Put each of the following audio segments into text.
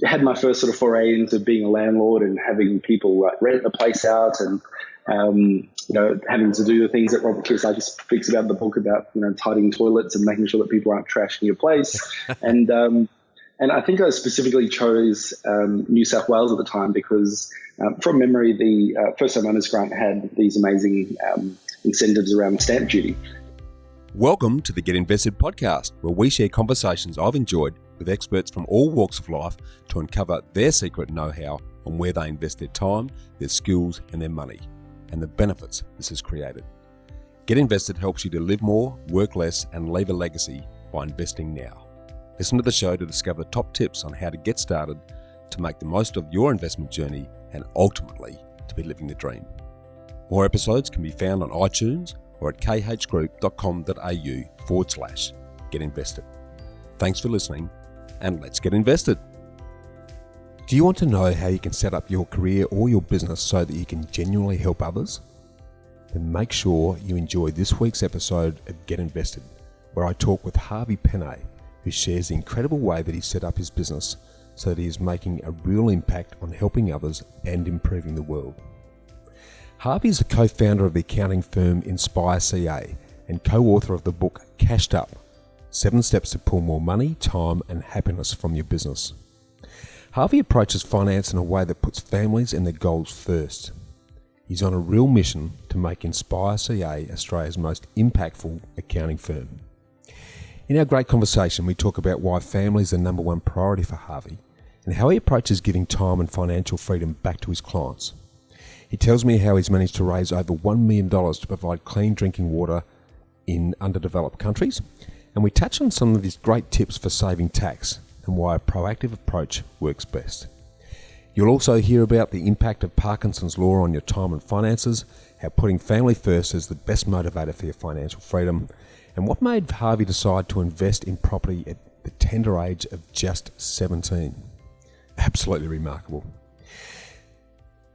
had my first sort of foray into being a landlord and having people rent the place out and, having to do the things that Robert Kiyosaki speaks about in the book about, tidying toilets and making sure that people aren't trashing your place. And I think I specifically chose New South Wales at the time because from memory, the First Home Owners Grant had these amazing incentives around stamp duty. Welcome to the Get Invested podcast, where we share conversations I've enjoyed with experts from all walks of life to uncover their secret know-how on where they invest their time, their skills and their money, and the benefits this has created. Get Invested helps you to live more, work less, and leave a legacy by investing now. Listen to the show to discover top tips on how to get started, to make the most of your investment journey, and ultimately to be living the dream. More episodes can be found on iTunes or at khgroup.com.au/get invested. Thanks for listening, and let's get invested. Do you want to know how you can set up your career or your business so that you can genuinely help others? Then make sure you enjoy this week's episode of Get Invested, where I talk with Harvee Pene, who shares the incredible way that he set up his business so that he is making a real impact on helping others and improving the world. Harvee is a co-founder of the accounting firm Inspire CA and co-author of the book Cashed Up, 7 Steps to Pull More Money, Time and Happiness from Your Business. Harvee approaches finance in a way that puts families and their goals first. He's on a real mission to make Inspire CA Australia's most impactful accounting firm. In our great conversation, we talk about why family is the number one priority for Harvee and how he approaches giving time and financial freedom back to his clients. He tells me how he's managed to raise over $1 million to provide clean drinking water in underdeveloped countries, and we touch on some of his great tips for saving tax and why a proactive approach works best. You'll also hear about the impact of Parkinson's law on your time and finances, how putting family first is the best motivator for your financial freedom, and what made Harvee decide to invest in property at the tender age of just 17. Absolutely remarkable.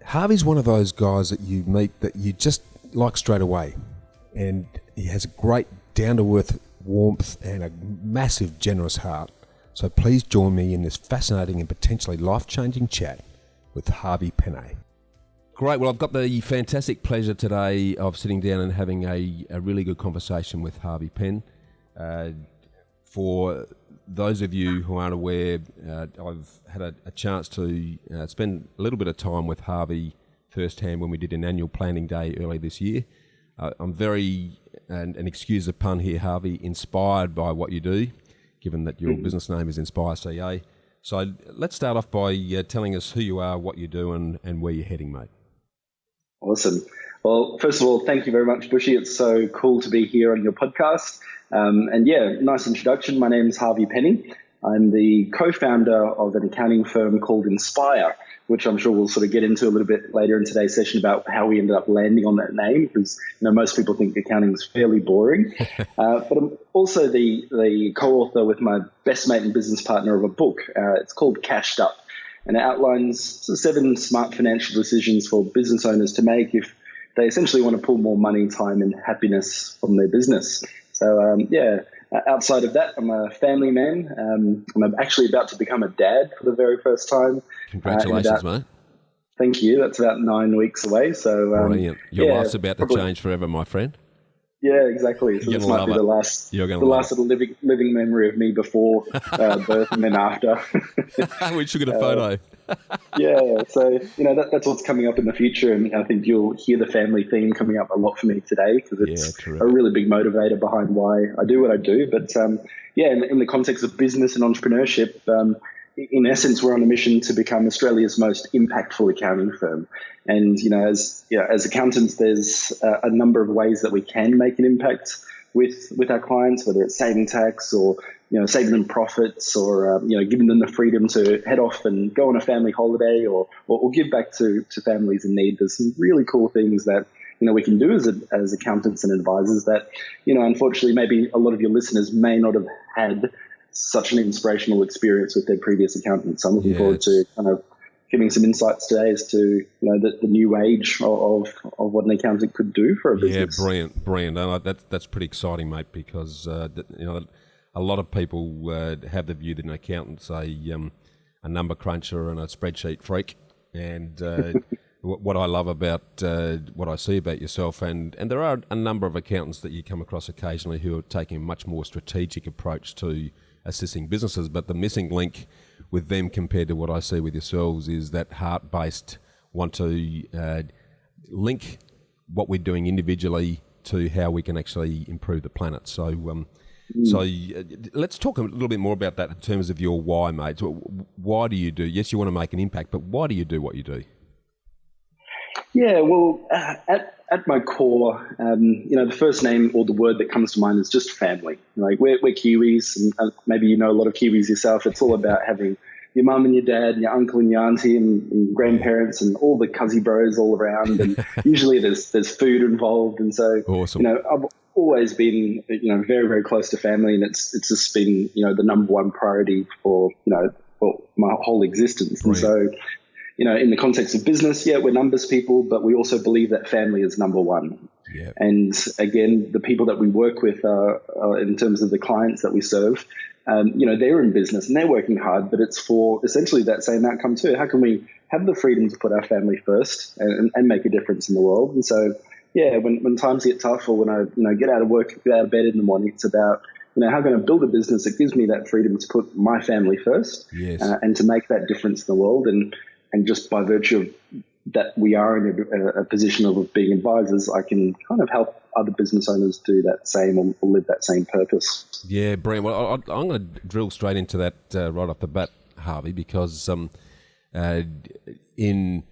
Harvee's one of those guys that you meet that you just like straight away, and he has a great down-to-earth warmth and a massive generous heart. So please join me in this fascinating and potentially life-changing chat with Harvee Pene. Great. Well, I've got the fantastic pleasure today of sitting down and having a really good conversation with Harvee Pene. For those of you who aren't aware, I've had a chance to spend a little bit of time with Harvee firsthand when we did an annual planning day early this year. I'm very, and excuse the pun here, Harvee, inspired by what you do, given that your business name is Inspire CA. So let's start off by telling us who you are, what you do, and where you're heading, mate. Awesome. Well, first of all, thank you very much, Bushy. It's so cool to be here on your podcast. Nice introduction. My name is Harvee Pene. I'm the co-founder of an accounting firm called Inspire, which I'm sure we'll sort of get into a little bit later in today's session about how we ended up landing on that name, because most people think accounting is fairly boring. But I'm also the co-author with my best mate and business partner of a book. It's called Cashed Up, and it outlines 7 smart financial decisions for business owners to make if they essentially want to pull more money, time, and happiness from their business. So, outside of that, I'm a family man. I'm actually about to become a dad for the very first time. Congratulations, mate. Thank you. That's about 9 weeks away. So, brilliant. Your life's about to change forever, my friend. Yeah, exactly. So this might be the last sort of living memory of me before birth and then after. We should get a photo. Yeah, so that's what's coming up in the future, and I think you'll hear the family theme coming up a lot for me today because it's a really big motivator behind why I do what I do. But in the context of business and entrepreneurship, in essence, we're on a mission to become Australia's most impactful accounting firm. And as accountants, there's a number of ways that we can make an impact with our clients, whether it's saving tax or saving them profits, or giving them the freedom to head off and go on a family holiday, or give back to families in need. There's some really cool things that we can do as accountants and advisors that unfortunately maybe a lot of your listeners may not have had such an inspirational experience with their previous accountant. So I'm looking forward to kind of giving some insights today as to the new age of what an accountant could do for a business. Yeah, brilliant. That's pretty exciting, mate, because a lot of people have the view that an accountant's a number cruncher and a spreadsheet freak. And what I love about what I see about yourself, and there are a number of accountants that you come across occasionally who are taking a much more strategic approach to assisting businesses, but the missing link with them compared to what I see with yourselves is that heart-based want to link what we're doing individually to how we can actually improve the planet. So let's talk a little bit more about that in terms of your why, mate. So why do you do? Yes, you want to make an impact, but why do you do what you do? Yeah, well, at my core, the first name or the word that comes to mind is just family. Like we're Kiwis, and maybe you know a lot of Kiwis yourself. It's all about having your mum and your dad and your uncle and your auntie and grandparents and all the cuzzy bros all around. And usually there's food involved. And so, awesome. I've always been, very, very close to family, and it's just been, the number one priority for my whole existence. Brilliant. And so, in the context of business, we're numbers people, but we also believe that family is number one. Yep. And again, the people that we work with in terms of the clients that we serve, they're in business and they're working hard, but it's for essentially that same outcome too. How can we have the freedom to put our family first and make a difference in the world? And so, when times get tough, or when I get out of work, get out of bed in the morning, it's about, how can I build a business that gives me that freedom to put my family first, yes, and to make that difference in the world. And just by virtue of that, we are in a position of being advisors, I can kind of help other business owners do that same or live that same purpose. Yeah, brilliant. Well, I'm going to drill straight into that right off the bat, Harvey, because in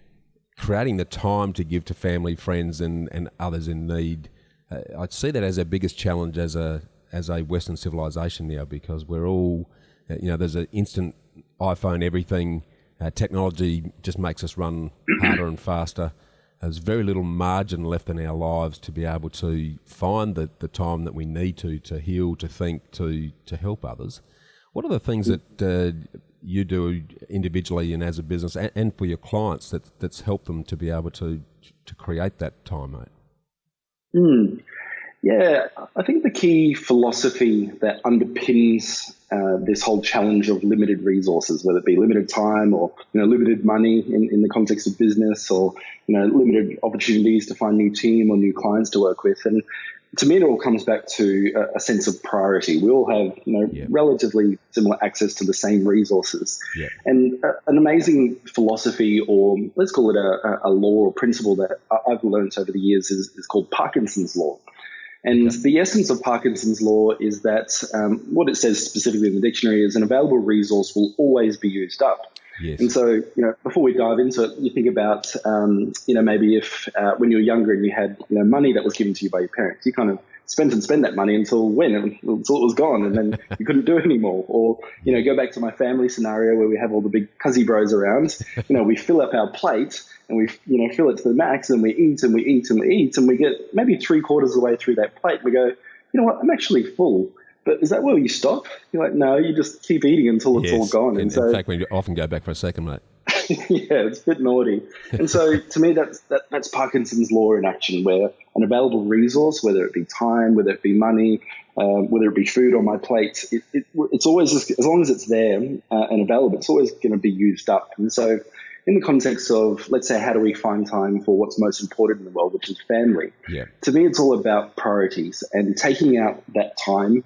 creating the time to give to family, friends, and others in need, I see that as our biggest challenge as a Western civilization now, because we're all, there's an instant iPhone everything. Technology just makes us run harder and faster. There's very little margin left in our lives to be able to find the time that we need to heal, to think, to help others. What are the things that you do individually and as a business and for your clients that's helped them to be able to create that time, mate? Yeah, I think the key philosophy that underpins this whole challenge of limited resources, whether it be limited time or limited money in the context of business, or limited opportunities to find new team or new clients to work with, and to me it all comes back to a sense of priority. We all have relatively similar access to the same resources, and an amazing philosophy, or let's call it a law or principle that I've learned over the years is called Parkinson's law. And the essence of Parkinson's law is that what it says specifically in the dictionary is an available resource will always be used up. Yes. And so, before we dive into it, you think about, maybe if when you were younger and you had, money that was given to you by your parents, you kind of spent that money until it was gone, and then you couldn't do it anymore. Or, go back to my family scenario where we have all the big cuzzy bros around, we fill up our plate and we, fill it to the max, and we eat and we eat and we eat, and we get maybe 3/4 of the way through that plate. We go, you know what, I'm actually full. But is that where you stop? You're like, no, you just keep eating until it's all gone. And so, in fact, we often go back for a second, mate. Yeah, it's a bit naughty. And so to me, that's Parkinson's law in action, where an available resource, whether it be time, whether it be money, whether it be food on my plate, it's always, as long as it's there and available, it's always going to be used up. And so in the context of, let's say, how do we find time for what's most important in the world, which is family? Yeah. To me, it's all about priorities and taking out that time,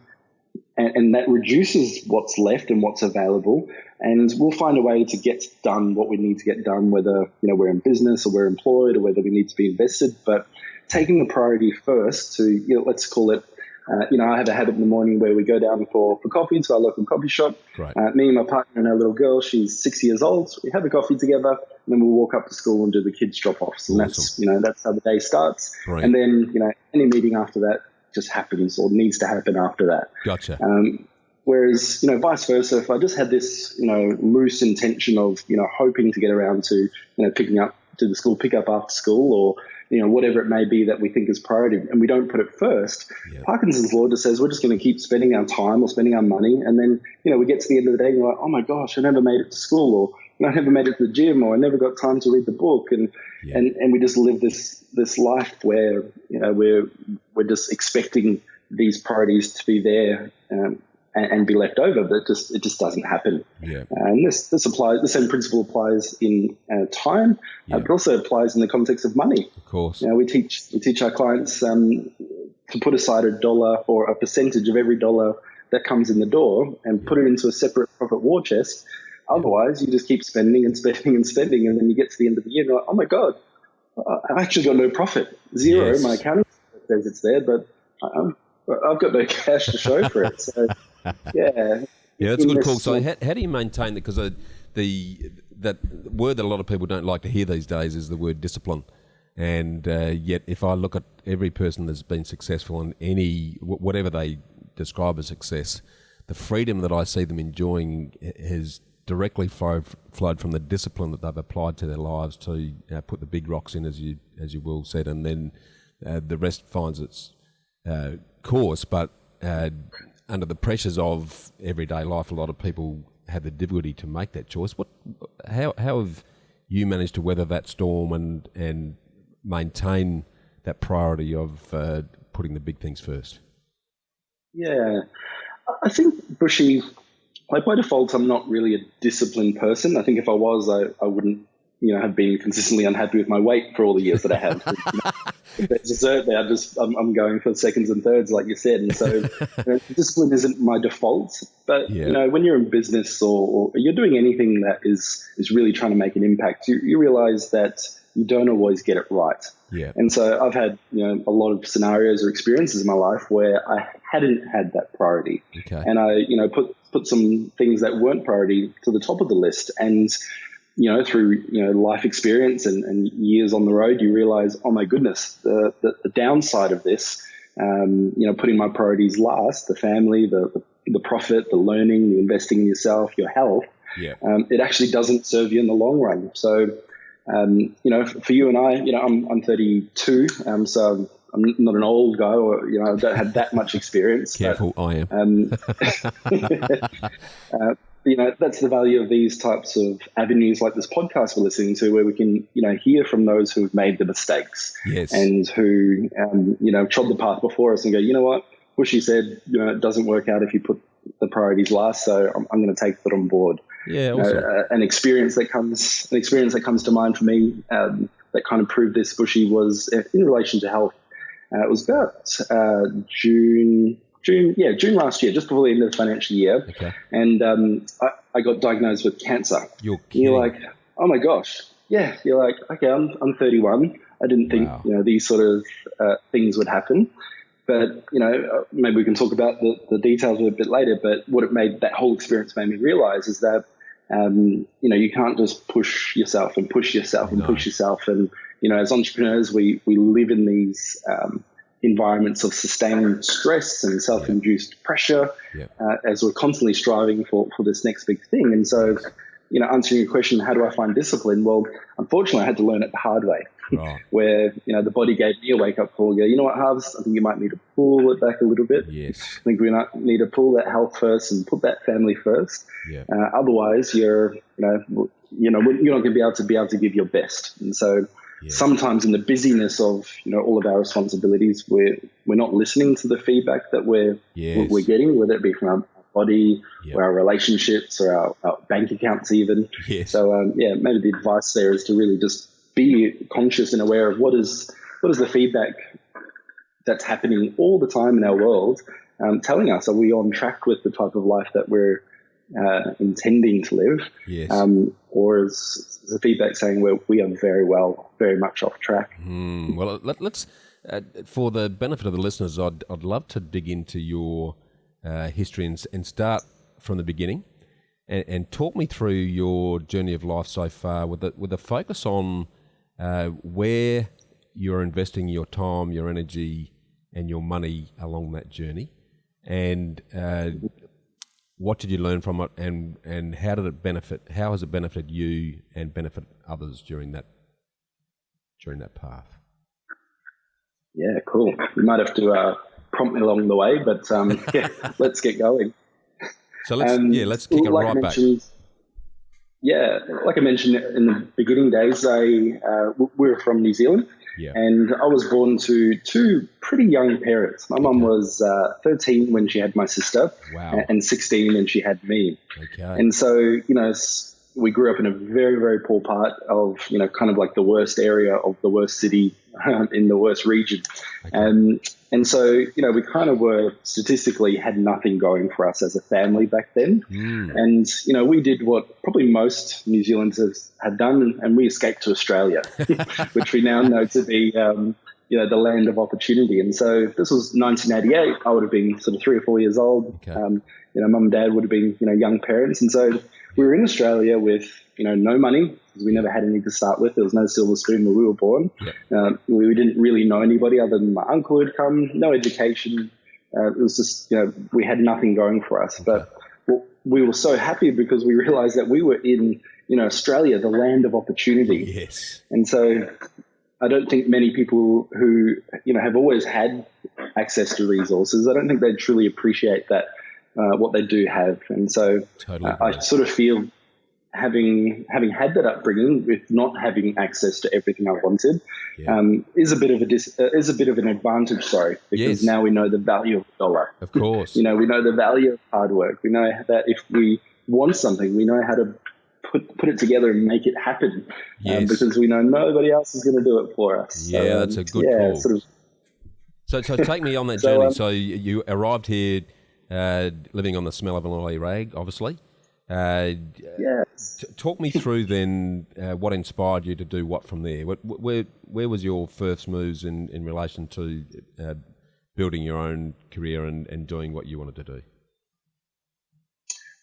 and that reduces what's left and what's available. And we'll find a way to get done what we need to get done, whether we're in business or we're employed or whether we need to be invested. But taking the priority first to, let's call it, I have a habit in the morning where we go down for coffee to our local coffee shop. Right. Me and my partner and our little girl, she's 6 years old. We have a coffee together, and then we'll walk up to school and do the kids' drop-offs. And awesome. That's how the day starts. Right. And then, any meeting after that just happens or needs to happen after that. Gotcha. Whereas, vice versa, if I just had this, loose intention of, hoping to get around to, picking up to the school, pick up after school, or, whatever it may be that we think is priority, and we don't put it first, Parkinson's law just says we're just going to keep spending our time or spending our money. And then, we get to the end of the day and we're like, oh my gosh, I never made it to school, or I never made it to the gym, or I never got time to read the book. And we just live this life where, we're just expecting these priorities to be there, and be left over, but it just doesn't happen. Yeah. And this applies. The same principle applies in time, but also applies in the context of money. Of course. We teach our clients to put aside $1 or a percentage of every dollar that comes in the door and put it into a separate profit war chest. Otherwise, you just keep spending and spending and spending, and then you get to the end of the year and you're like, oh my God, I've actually got no profit, zero. Yes. My accounting says it's there, but I've got no cash to show for it. So, yeah. Yeah, that's a good call. So how do you maintain that? Because that word that a lot of people don't like to hear these days is the word discipline. And yet if I look at every person that's been successful in whatever they describe as success, the freedom that I see them enjoying has directly flowed from the discipline that they've applied to their lives to put the big rocks in, as you will said, and then the rest finds its course. But under the pressures of everyday life, a lot of people have the difficulty to make that choice. How have you managed to weather that storm and maintain that priority of putting the big things first? Yeah, I think, Bushy, like by default, I'm not really a disciplined person. I think if I was, I wouldn't, have been consistently unhappy with my weight for all the years that I have. If there's dessert there, I'm going for seconds and thirds, like you said. And so discipline isn't my default. But, when you're in business or you're doing anything that is really trying to make an impact, you realize that you don't always get it right. Yeah. And so I've had, a lot of scenarios or experiences in my life where I hadn't had that priority. Okay. And I, put some things that weren't priority to the top of the list. And, through, life experience and years on the road, you realize, oh my goodness, the downside of this, putting my priorities last, the family, the profit, the learning, the investing in yourself, your health, it actually doesn't serve you in the long run. So, for you and I, I'm 32, so I'm not an old guy, or I don't have that much experience. Careful, but, I am. That's the value of these types of avenues, like this podcast we're listening to, where we can, hear from those who've made the mistakes, and who, trod the path before us, and go, you know what, Bushy said, it doesn't work out if you put the priorities last, so I'm going to take that on board. Yeah, awesome. An experience that comes to mind for me that kind of proved this, Bushy, was in relation to health. It was about June last year, just before the end of the financial year. Okay. And I got diagnosed with cancer. You're like, oh my gosh. Yeah. You're like, okay, I'm 31. I didn't think, these sort of things would happen. But, maybe we can talk about the details a bit later. But what that whole experience made me realize is that, you can't just push yourself and push yourself and push yourself. And, as entrepreneurs, we live in these environments of sustained stress and self-induced pressure as we're constantly striving for this next big thing. And so, answering your question, how do I find discipline? Well, unfortunately, I had to learn it the hard way. Right. Where, the body gave me a wake-up call. Go, you know what, Harvest, I think you might need to pull it back a little bit. Yes. I think we need to pull that health first and put that family first. Yeah. Otherwise, you're not going to be able to give your best. And so sometimes in the busyness of, all of our responsibilities, we're not listening to the feedback that we're getting, whether it be from our body or our relationships or our bank accounts even. Yes. So, maybe the advice there is to really just be conscious and aware of what is the feedback that's happening all the time in our world, telling us, are we on track with the type of life that we're intending to live? Yes. Or is the feedback saying we are very much off track? Well, let's for the benefit of the listeners, I'd love to dig into your history and start from the beginning and talk me through your journey of life so far with a focus on where you're investing your time, your energy, and your money along that journey, and what did you learn from it, and how has it benefited you and benefit others during that path? Yeah, cool. You might have to prompt me along the way, but let's get going. So let's kick it right back. Yeah, like I mentioned in the beginning days, we're from New Zealand, Yeah. and I was born to two pretty young parents. My mum was 13 when she had my sister, Wow. and 16 when she had me. Okay. And so, we grew up in a very, very poor part of, kind of like the worst area of the worst city in the worst region. Okay. And so, we kind of were statistically had nothing going for us as a family back then. And, we did what probably most New Zealanders had done, and we escaped to Australia, which we now know to be, the land of opportunity. And so if this was 1988, I would have been sort of 3 or 4 years old. Okay. Mum and dad would have been, young parents. And so we were in Australia with, no money, because we never had any to start with. There was no silver spoon when we were born. Yep. We didn't really know anybody other than my uncle who had come, no education. It was just, we had nothing going for us. Okay. But we were so happy because we realized that we were in, Australia, the land of opportunity. Yes. And so I don't think many people who, have always had access to resources, I don't think they truly appreciate that, what they do have. And so Totally I sort of feel having had that upbringing with not having access to everything I wanted, is a bit of an advantage, because now we know the value of the dollar. Of course. We know the value of hard work. We know that if we want something, we know how to put it together and make it happen. Yes. Because we know nobody else is going to do it for us. Yeah, so, that's a good call. Sort of. So take me on that journey. So you arrived here living on the smell of an oily rag, obviously. Yes. Talk me through then what inspired you to do what from there? Where was your first moves in relation to building your own career and doing what you wanted to do?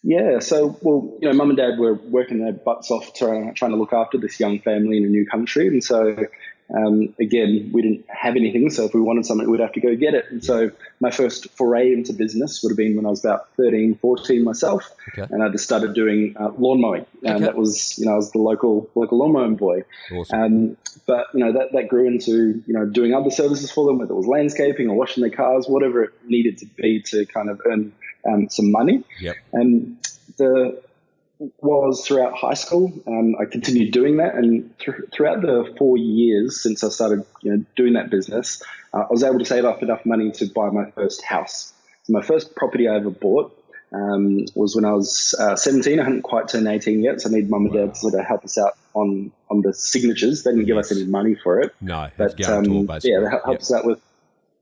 Yeah, so, mum and dad were working their butts off trying to look after this young family in a new country. And so, again, we didn't have anything. So if we wanted something, we'd have to go get it. And so my first foray into business would have been when I was about 13, 14 myself. Okay. And I just started doing lawn mowing. And that was, I was the local lawn mowing boy. Awesome. But, that grew into, doing other services for them, whether it was landscaping or washing their cars, whatever it needed to be to kind of earn some money. Yep. And throughout high school, I continued doing that, and throughout the 4 years since I started, doing that business, I was able to save up enough money to buy my first house. So my first property I ever bought was when I was 17. I hadn't quite turned 18 yet, so I needed mum and dad to sort of help us out on the signatures. They didn't give us any money for it. No, but guarantor, basically. they helped us out with.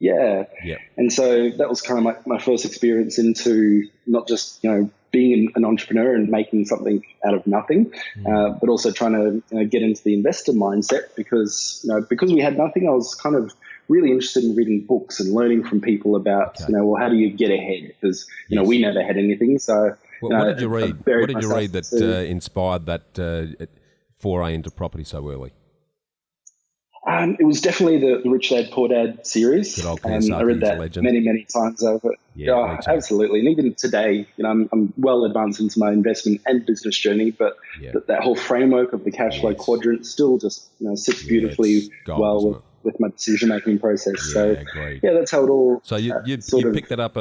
Yeah. Yep. And so that was kind of my first experience into not just, being an entrepreneur and making something out of nothing, but also trying to get into the investor mindset because we had nothing. I was kind of really interested in reading books and learning from people about, how do you get ahead? Because, we never had anything. So what did you read? What did you read that inspired that foray into property so early? It was definitely the Rich Dad Poor Dad series. Good old I read that legend. many times over. Yeah, absolutely. And even today, I'm well advanced into my investment and business journey, but that whole framework of the cash flow quadrant still just sits beautifully with my decision-making process. Great. That's how it all. So you picked that up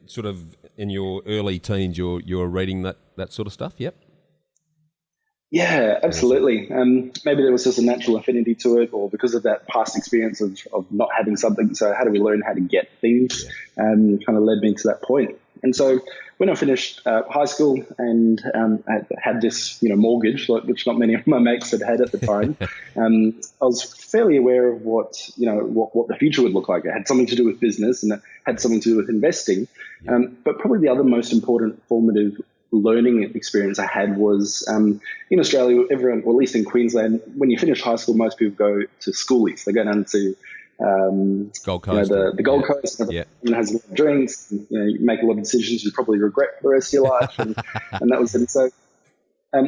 sort of in your early teens. You were reading that sort of stuff. Yep. Yeah, absolutely. Maybe there was just a natural affinity to it, or because of that past experience of not having something. So how do we learn how to get things? Kind of led me to that point. And so when I finished high school and I had this, mortgage, which not many of my mates had at the time, I was fairly aware of what the future would look like. It had something to do with business and it had something to do with investing. But probably the other most important formative learning experience I had was in Australia, everyone, or at least in Queensland, when you finish high school, most people go to schoolies. They go down to Gold Coast, the Gold Coast. Everyone has a lot of drinks. You make a lot of decisions you probably regret for the rest of your life, and that was it. So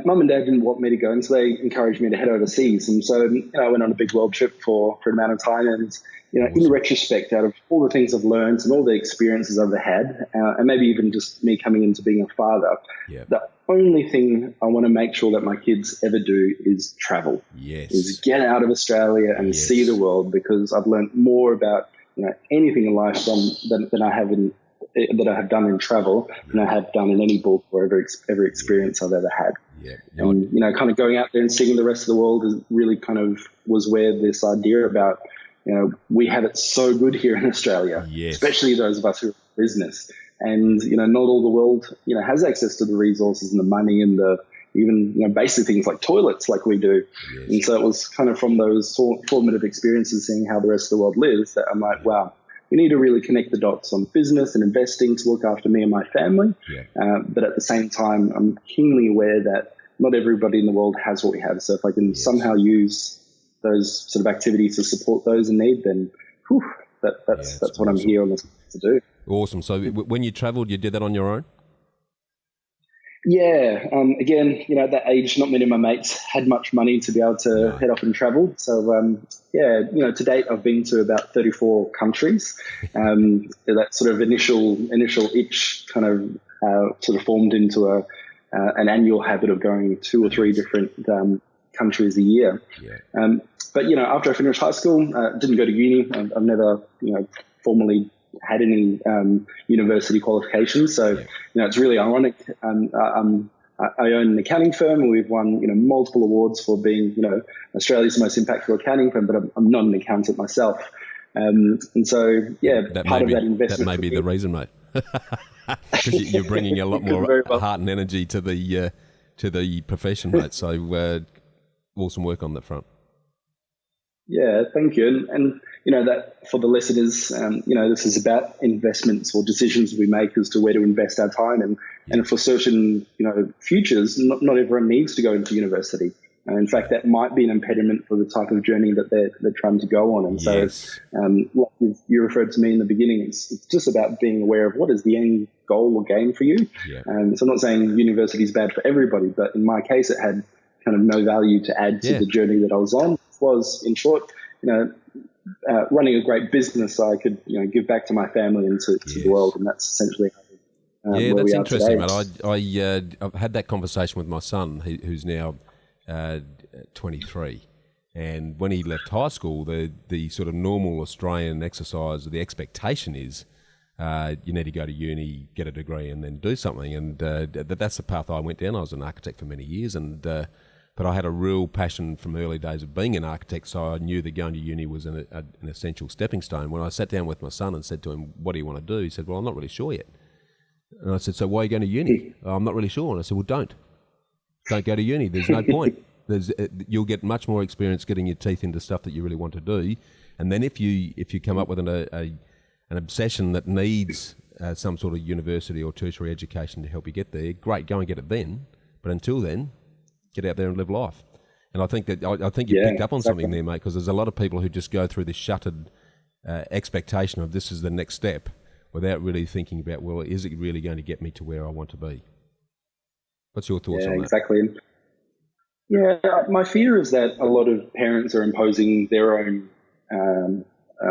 mum and dad didn't want me to go, and so they encouraged me to head overseas. And so I went on a big world trip for an amount of time, and in retrospect, out of all the things I've learned and all the experiences I've had, and maybe even just me coming into being a father, the only thing I want to make sure that my kids ever do is travel. Yes. Is get out of Australia and see the world, because I've learned more about anything in life than I have done in travel than I have done in any book or every experience I've ever had. And, you know, kind of going out there and seeing the rest of the world is really kind of was where this idea about, you know, we have it so good here in Australia, especially those of us who are in business. And, you know, not all the world, you know, has access to the resources and the money and the even, you know, basic things like toilets like we do. And so it was kind of from those formative experiences, seeing how the rest of the world lives, that I'm like, wow, we need to really connect the dots on business and investing to look after me and my family. But at the same time, I'm keenly aware that not everybody in the world has what we have. So if I can somehow use those sort of activities to support those in need, then that's what I'm here on this to do. Awesome. So when you travelled, you did that on your own? Yeah. Again, you know, at that age, not many of my mates had much money to be able to head off and travel. So, you know, to date, I've been to about 34 countries. That sort of initial itch kind of sort of formed into an annual habit of going 2 or 3 different countries a year. But, you know, after I finished high school, didn't go to uni. I've never, you know, formally had any university qualifications. So, you know, it's really ironic. I own an accounting firm, and we've won, you know, multiple awards for being, you know, Australia's most impactful accounting firm, but I'm not an accountant myself. And so, part of that investment. That may be the reason, mate. Because you're bringing a lot more heart and energy to the profession, mate. So awesome work on that front. Yeah, thank you. And you know, that for the listeners, you know, this is about investments or decisions we make as to where to invest our time. And for certain, you know, futures, not everyone needs to go into university. And in fact, that might be an impediment for the type of journey that they're trying to go on. And so, like you referred to me in the beginning, it's just about being aware of what is the end goal or game for you. So I'm not saying university is bad for everybody, but in my case, it had kind of no value to add to the journey that I was on. It was, in short, you know, running a great business so I could, you know, give back to my family and to the world. And that's essentially where that's we are interesting, today. mate. I've had that conversation with my son, who's now 23. And when he left high school, the sort of normal Australian exercise, the expectation is you need to go to uni, get a degree, and then do something. And that's the path I went down. I was an architect for many years, but I had a real passion from early days of being an architect, so I knew that going to uni was an essential stepping stone. When I sat down with my son and said to him, what do you want to do? He said, well, I'm not really sure yet. And I said, so why are you going to uni? I'm not really sure. And I said, well, don't go to uni. There's no point. You'll get much more experience getting your teeth into stuff that you really want to do. And then if you come up with an obsession that needs some sort of university or tertiary education to help you get there, great, go and get it then. But until then, get out there and live life. And I think that I think you picked up on something there, mate, because there's a lot of people who just go through this shuttered expectation of this is the next step without really thinking about, well, is it really going to get me to where I want to be? What's your thoughts on that? Exactly. Yeah, my fear is that a lot of parents are imposing their own,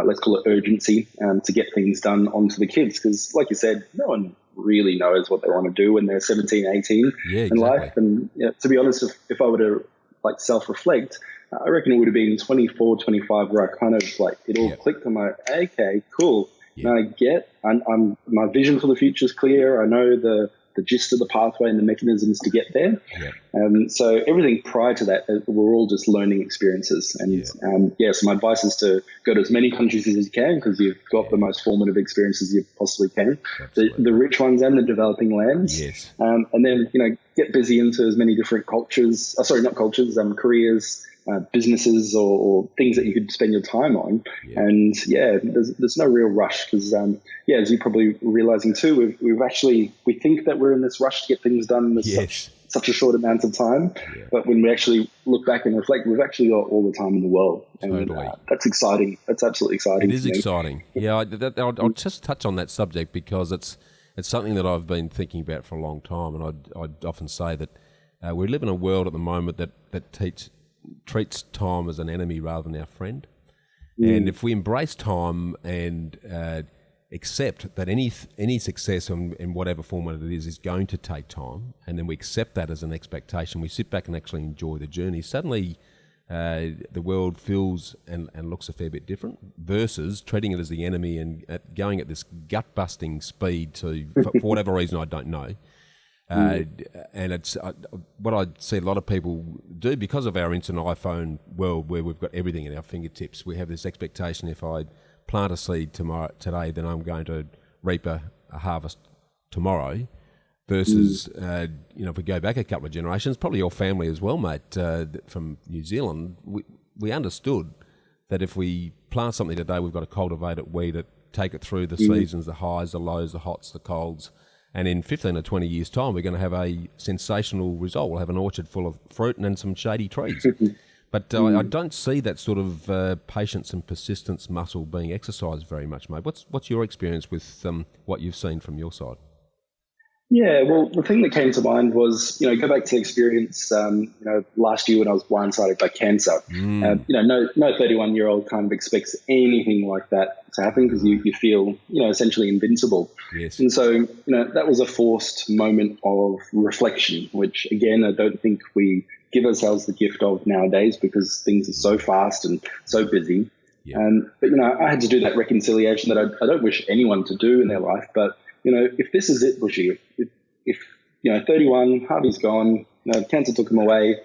let's call it urgency, to get things done onto the kids. Because like you said, no one really knows what they want to do when they're 17, 18 in life. And to be honest, if I were to like self-reflect, I reckon it would have been 24, 25 where I kind of like it all clicked. I'm like, okay, cool. Now I get, I'm my vision for the future is clear. I know the gist of the pathway and the mechanisms to get there. So everything prior to that, we're all just learning experiences. And so my advice is to go to as many countries as you can, because you've got the most formative experiences you possibly can, the rich ones and the developing lands. And then, you know, get busy into as many different cultures, careers, businesses or things that you could spend your time on. And there's no real rush because, as you're probably realizing too, we think that we're in this rush to get things done in such a short amount of time. But when we actually look back and reflect, we've actually got all the time in the world. And that's exciting. That's absolutely exciting. It is exciting. I'll just touch on that subject because it's something that I've been thinking about for a long time. And I'd often say that we live in a world at the moment that treats time as an enemy rather than our friend. And if we embrace time and accept that any success in whatever format it is going to take time, and then we accept that as an expectation, we sit back and actually enjoy the journey, suddenly the world feels and looks a fair bit different versus treating it as the enemy and going at this gut-busting speed for whatever reason I don't know. And it's what I see a lot of people do because of our instant iPhone world where we've got everything at our fingertips. We have this expectation: if I plant a seed today, then I'm going to reap a harvest tomorrow. Versus, if we go back a couple of generations, probably your family as well, mate, from New Zealand, we understood that if we plant something today, we've got to cultivate it, weed it, take it through the seasons, the highs, the lows, the hots, the colds. And in 15 or 20 years' time, we're going to have a sensational result. We'll have an orchard full of fruit and then some shady trees. But I don't see that sort of patience and persistence muscle being exercised very much, mate. What's your experience with what you've seen from your side? Yeah, well, the thing that came to mind was, go back to the experience, last year when I was blindsided by cancer. No 31-year-old kind of expects anything like that to happen because you feel, essentially invincible. Yes. And so, that was a forced moment of reflection, which, again, I don't think we give ourselves the gift of nowadays because things are so fast and so busy. Yeah. But, I had to do that reconciliation that I don't wish anyone to do in their life, but if this is it, Bushy, if 31, Harvey's gone, cancer took him away,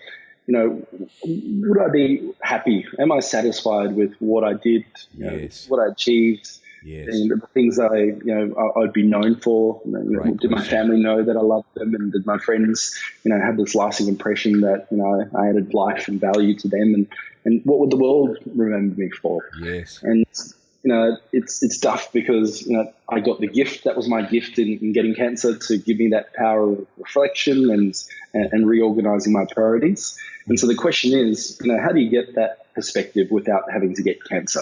would I be happy? Am I satisfied with what I did, yes. what I achieved, and the things I'd be known for? Did my family know that I loved them, and did my friends, have this lasting impression that I added life and value to them, and what would the world remember me for? Yes. And it's tough because, I got the gift. That was my gift in getting cancer, to give me that power of reflection and reorganizing my priorities. And so the question is, how do you get that perspective without having to get cancer?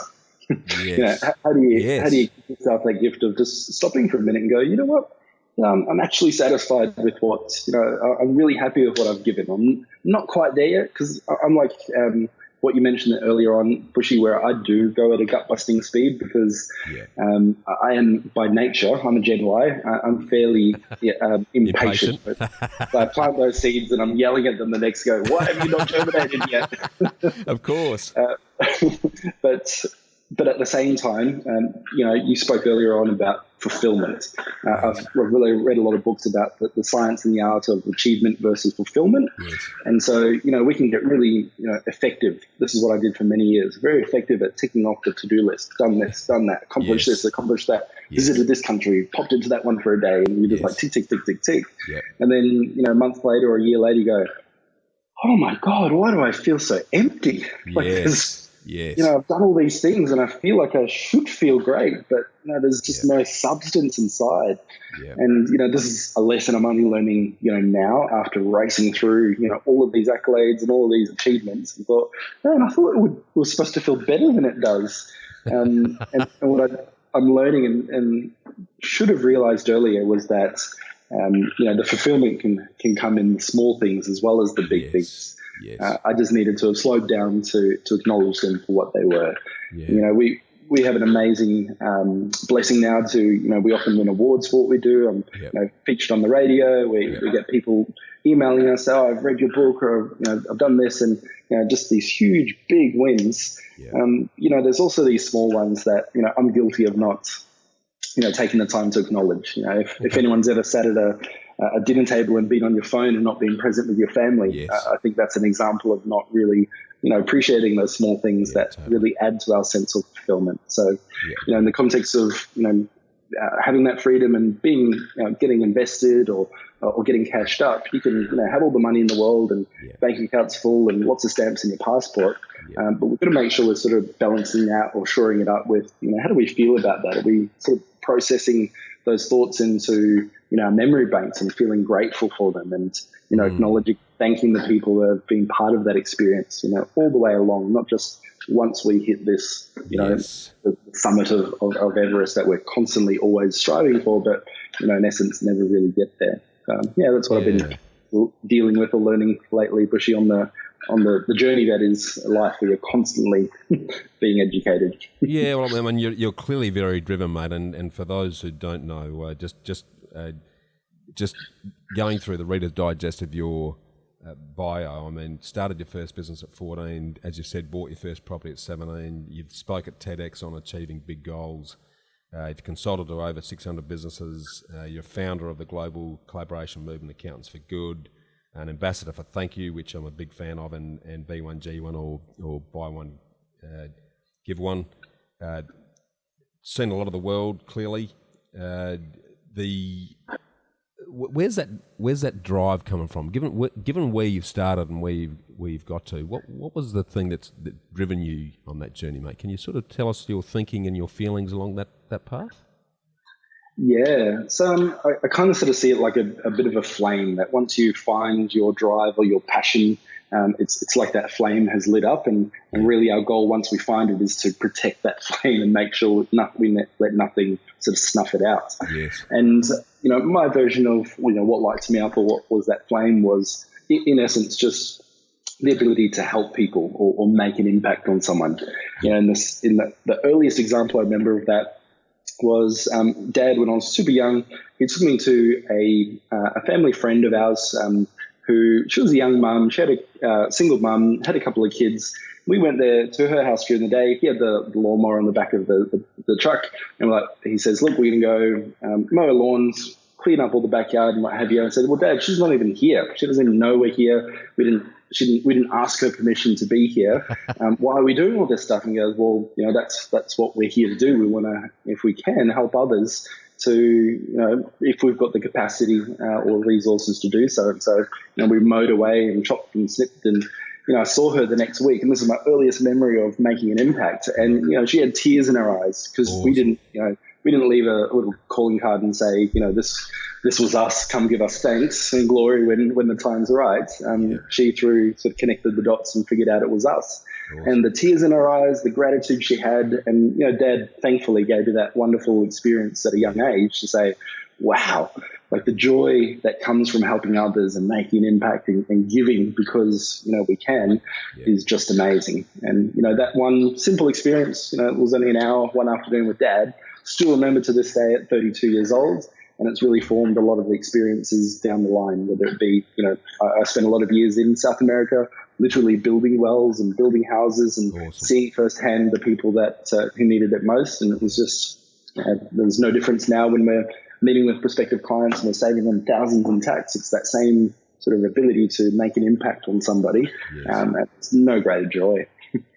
Yes. How do you give yourself that gift of just stopping for a minute and go, you know what? I'm actually satisfied with what, I'm really happy with what I've given. I'm not quite there yet because I'm like, what you mentioned earlier on, Bushy, where I do go at a gut-busting speed because I am, by nature, I'm a Gen Y. I'm fairly impatient. So I plant those seeds and I'm yelling at them the next go, why have you not germinated yet? Of course. But at the same time, you spoke earlier on about fulfillment. I've really read a lot of books about the science and the art of achievement versus fulfillment. Yes. And so, we can get really, effective. This is what I did for many years, very effective at ticking off the to-do list, done this, done that, accomplished this, accomplished that, visited this country, popped into that one for a day, and you just like tick, tick, tick, tick, tick. Yep. And then, a month later or a year later, you go, oh my God, why do I feel so empty? Yes. I've done all these things and I feel like I should feel great, but there's just no substance inside. Yeah. And this is a lesson I'm only learning, now after racing through, all of these accolades and all of these achievements. And thought, man, I thought it was supposed to feel better than it does. And what I'm learning and should have realized earlier was that the fulfillment can come in the small things as well as the big things. Yes. I just needed to have slowed down to acknowledge them for what they were. Yeah. We have an amazing blessing now to, we often win awards for what we do. I'm featured on the radio. We get people emailing us, oh, I've read your book, or I've done this, and just these huge, big wins. Yeah. There's also these small ones that I'm guilty of not taking the time to acknowledge. If anyone's ever sat at a dinner table and been on your phone and not being present with your family, I think that's an example of not really, appreciating those small things that really add to our sense of fulfillment. So, in the context of, having that freedom and being, getting invested or getting cashed up, you can, have all the money in the world and bank accounts full and lots of stamps in your passport. But we've got to make sure we're sort of balancing that or shoring it up with, how do we feel about that? Are we sort of processing those thoughts into, our memory banks and feeling grateful for them and, acknowledging, thanking the people that have been part of that experience, all the way along, not just once we hit this, the summit of Everest that we're constantly always striving for, but, in essence, never really get there. That's what I've been dealing with or learning lately, Bushy, on the journey that is life, where you're constantly being educated. Yeah, well, I mean, you're clearly very driven, mate. And for those who don't know, just going through the Reader's Digest of your bio, I mean, started your first business at 14, as you said, bought your first property at 17. You've spoke at TEDx on achieving big goals. You've consulted to over 600 businesses. You're a founder of the Global Collaboration Movement Accountants for Good, an ambassador for Thank You, which I'm a big fan of, and B1G1 or Buy One, Give One. Seen a lot of the world, clearly. Where's that drive coming from? Given where you've started and where you've got to, what was the thing that's driven you on that journey, mate? Can you sort of tell us your thinking and your feelings along that path? Yeah, so I kind of sort of see it like a bit of a flame, that once you find your drive or your passion, it's like that flame has lit up, and really our goal once we find it is to protect that flame and make sure we let nothing sort of snuff it out. Yes. And my version of what lights me up or what was that flame was in essence just the ability to help people or make an impact on someone. In the earliest example I remember of that was Dad, when I was super young, he took me to a family friend of ours she was a young mum. She had a single mum, had a couple of kids. We went there to her house during the day. He had the lawnmower on the back of the truck, and he says, "Look, we're going to go mow our lawns, clean up all the backyard and what have you." And I said, "Well, Dad, she's not even here. She doesn't even know we're here. We didn't ask her permission to be here. Why are we doing all this stuff?" And he goes, "Well, that's what we're here to do. We want to, if we can, help others to, if we've got the capacity or resources to do so." And so, we mowed away and chopped and snipped, and I saw her the next week, and this is my earliest memory of making an impact. And she had tears in her eyes because awesome. we didn't leave a little calling card and say, this was us, come give us thanks and glory when the time's right. She sort of connected the dots and figured out it was us. Awesome. And the tears in her eyes, the gratitude she had, and Dad thankfully gave her that wonderful experience at a young age to say, wow, like the joy that comes from helping others and making an impact and giving because we can is just amazing. And that one simple experience, it was only an hour one afternoon with Dad, still remember to this day at 32 years old. And it's really formed a lot of the experiences down the line, whether it be, I spent a lot of years in South America, literally building wells and building houses and awesome. Seeing firsthand the people that who needed it most. And it was just, there's no difference now when we're meeting with prospective clients and we're saving them thousands in tax. It's that same sort of ability to make an impact on somebody. Yes. It's no greater joy.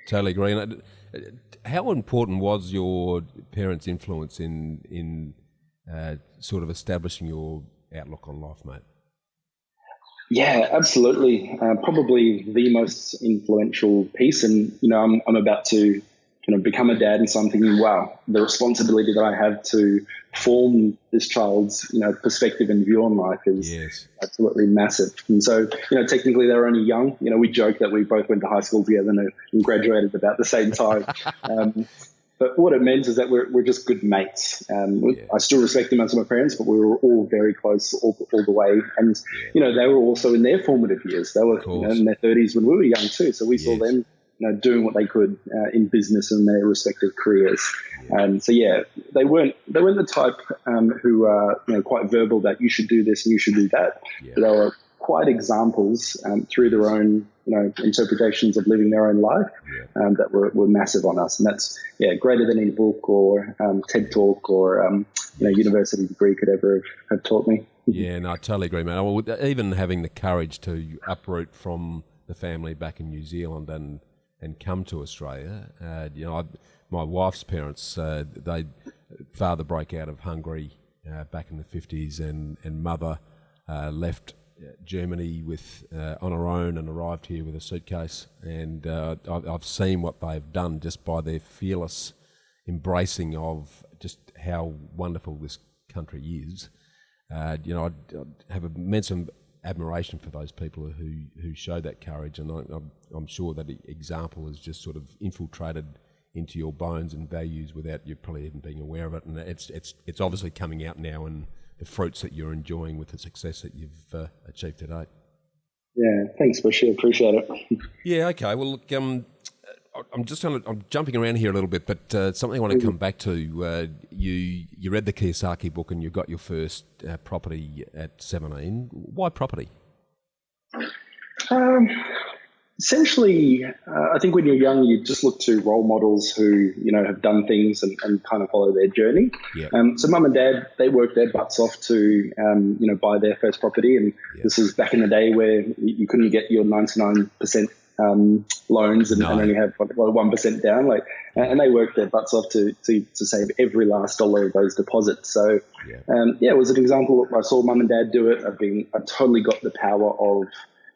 Totally agree. How important was your parents' influence in sort of establishing your outlook on life, mate? Yeah, absolutely. Probably the most influential piece. And, I'm about to kind of become a dad, and so I'm thinking, wow, the responsibility that I have to form this child's, perspective and view on life is absolutely massive. And so, technically they're only young. We joke that we both went to high school together and graduated about the same time. But what it meant is that we're just good mates. I still respect them as my parents, but we were all very close all the way. And, they were also in their formative years. They were in their 30s when we were young too. So we saw them doing what they could in business and their respective careers. They weren't the type who are quite verbal that you should do this and you should do that. Yeah. But they were quite examples through their own interpretations of living their own life that were massive on us. And that's greater than any book or TED Talk or university degree could ever have taught me. Yeah, no, I totally agree, man. Well, even having the courage to uproot from the family back in New Zealand and come to Australia. My wife's parents, father broke out of Hungary back in the 50s, and mother left Germany on her own and arrived here with a suitcase. And I've seen what they've done just by their fearless embracing of just how wonderful this country is. I have immense admiration for those people who show that courage, and I'm sure that example is just sort of infiltrated into your bones and values without you probably even being aware of it. And it's obviously coming out now in the fruits that you're enjoying with the success that you've achieved to date. Yeah, thanks, Bushy. Appreciate it. Yeah, okay. Well, look, I'm jumping around here a little bit, but something I want to come back to. You read the Kiyosaki book and you got your first property at 17. Why property? Essentially, I think when you're young, you just look to role models who, have done things and kind of follow their journey. Yep. So mum and dad, they worked their butts off to, buy their first property. And this was back in the day where you couldn't get your 99% loans and only have 1% down. And they worked their butts off to save every last dollar of those deposits. So, it was an example. I saw mum and dad do it. I totally got the power of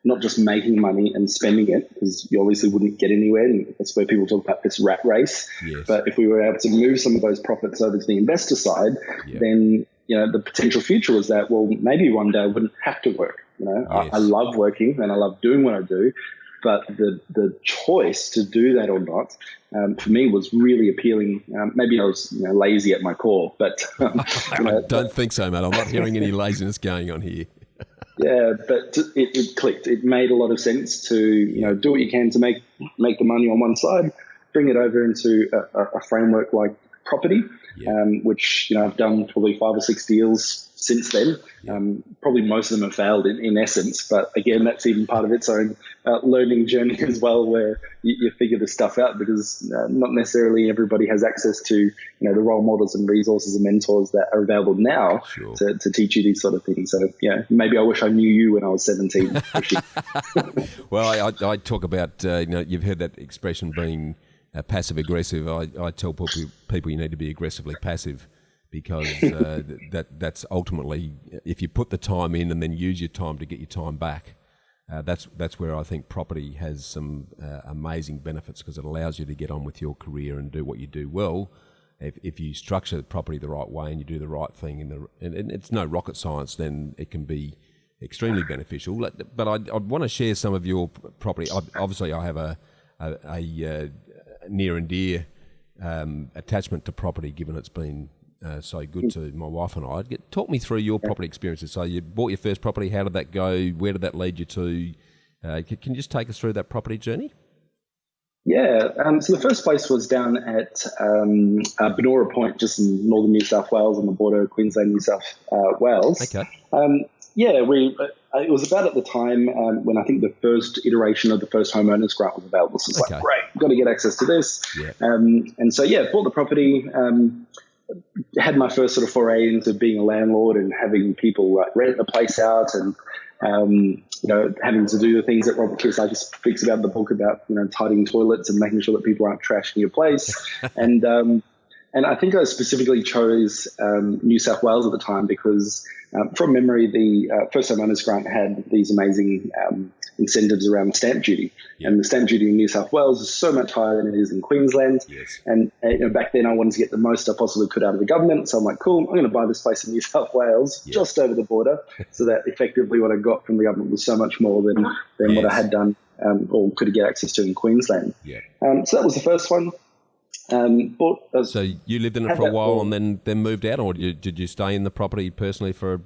not just making money and spending it, because you obviously wouldn't get anywhere. And that's where people talk about this rat race. Yes. But if we were able to move some of those profits over to the investor side, then, the potential future was that, well, maybe one day I wouldn't have to work. Yes. I love working and I love doing what I do. But the choice to do that or not, for me, was really appealing. Maybe I was lazy at my core, but I don't think so, mate. I'm not hearing any laziness going on here. Yeah, but it clicked. It made a lot of sense to do what you can to make the money on one side, bring it over into a framework like property, which I've done probably 5 or 6 deals since then. Probably most of them have failed in essence, but again, that's even part of its own learning journey as well, where you figure this stuff out, because not necessarily everybody has access to the role models and resources and mentors that are available now to teach you these sort of things. So maybe I wish I knew you when I was 17. Well, I talk about you've heard that expression being passive aggressive. I tell people you need to be aggressively passive, because that's ultimately, if you put the time in and then use your time to get your time back, that's where I think property has some amazing benefits, because it allows you to get on with your career and do what you do well. If you structure the property the right way and you do the right thing, and it's no rocket science, then it can be extremely beneficial. But I'd want to share some of your property. Obviously, I have a near and dear attachment to property, given it's been so good to my wife and I. Talk me through your property experiences. So you bought your first property. How did that go? Where did that lead you to? Can you just take us through that property journey? Yeah. So the first place was down at Benora Point, just in northern New South Wales, on the border of Queensland, New South Wales. Okay. It was about at the time when I think the first iteration of the first homeowners grant was available. So it's like, great, got to get access to this. Yeah. And so, bought the property, had my first sort of foray into being a landlord and having people rent the place out, and having to do the things that Robert Kiyosaki speaks about in the book about tidying toilets and making sure that people aren't trashing your place. And I think I specifically chose New South Wales at the time because, from memory, the first homeowners grant had these amazing incentives around stamp duty. Yeah. And the stamp duty in New South Wales is so much higher than it is in Queensland. Yes. And back then I wanted to get the most I possibly could out of the government. So I'm like, cool, I'm going to buy this place in New South Wales, just over the border, so that effectively what I got from the government was so much more than what I had done or could get access to in Queensland. Yeah. So that was the first one. So you lived in it for a while and then moved out, or did you stay in the property personally for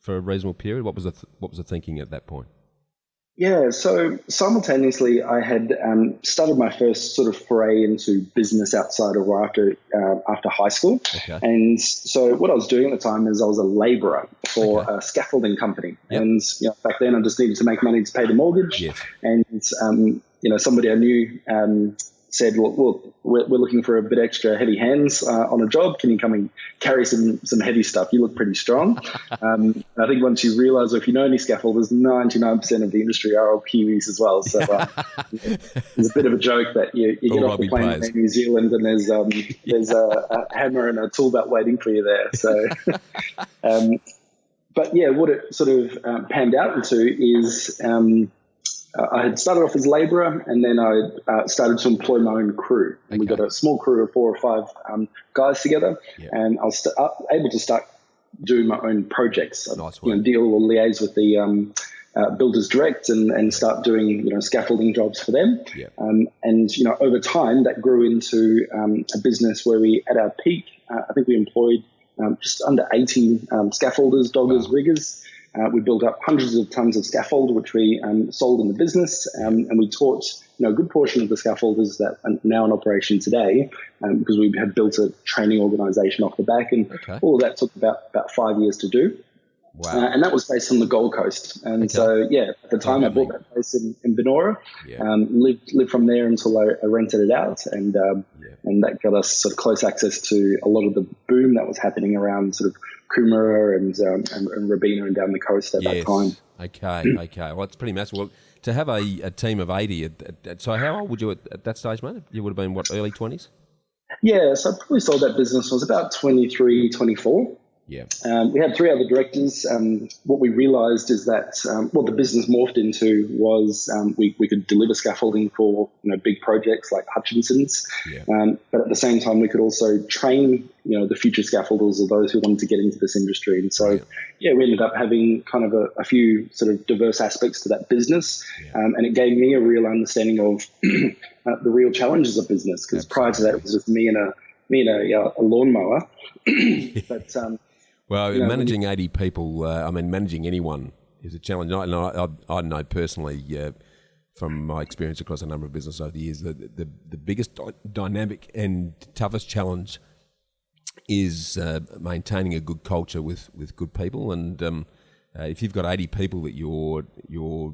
a reasonable period? What was the thinking at that point? Yeah, so simultaneously I had started my first sort of foray into business outside of after high school. Okay. And so what I was doing at the time is I was a labourer for a scaffolding company. Yep. And back then I just needed to make money to pay the mortgage. Yes. And somebody I knew said, well, we're looking for a bit extra heavy hands on a job. Can you come and carry some heavy stuff? You look pretty strong. I think once you realise, or if you know any scaffolders, 99% of the industry are all Kiwis as well. So there's a bit of a joke that you get off the plane in New Zealand and there's a hammer and a tool belt waiting for you there. So, but yeah, what it sort of panned out into is I had started off as labourer, and then I started to employ my own crew. And we got a small crew of 4 or 5 guys together, and I was able to start doing my own projects. Nice deal or liaise with the builders direct and start doing scaffolding jobs for them. Yeah. And over time that grew into a business where we, at our peak, I think we employed just under 80 scaffolders, doggers, riggers. We built up hundreds of tons of scaffold, which we sold in the business, and we taught a good portion of the scaffolders that are now in operation today, because we had built a training organisation off the back, and all of that took about 5 years to do. Wow. And that was based on the Gold Coast. And so, at the time I bought that place in Benora, lived from there until I rented it out. And that got us sort of close access to a lot of the boom that was happening around sort of Coomera and Robina and down the coast at that time. Okay. Well, it's pretty massive. Well, to have a team of 80, so how old would you at that stage, mate? You would have been, what, early 20s? Yeah, so I probably sold that business, was about 23, 24. Yeah. We had 3 other directors. What we realised is that what the business morphed into was we could deliver scaffolding for big projects like Hutchinson's, but at the same time we could also train the future scaffolders or those who wanted to get into this industry. And so we ended up having kind of a few sort of diverse aspects to that business, and it gave me a real understanding of the real challenges of business, because prior to that it was just me and a lawnmower, but. Well, managing 80 people, managing anyone is a challenge. I know personally from my experience across a number of businesses over the years, the biggest dynamic and toughest challenge is maintaining a good culture with good people. And if you've got 80 people that you're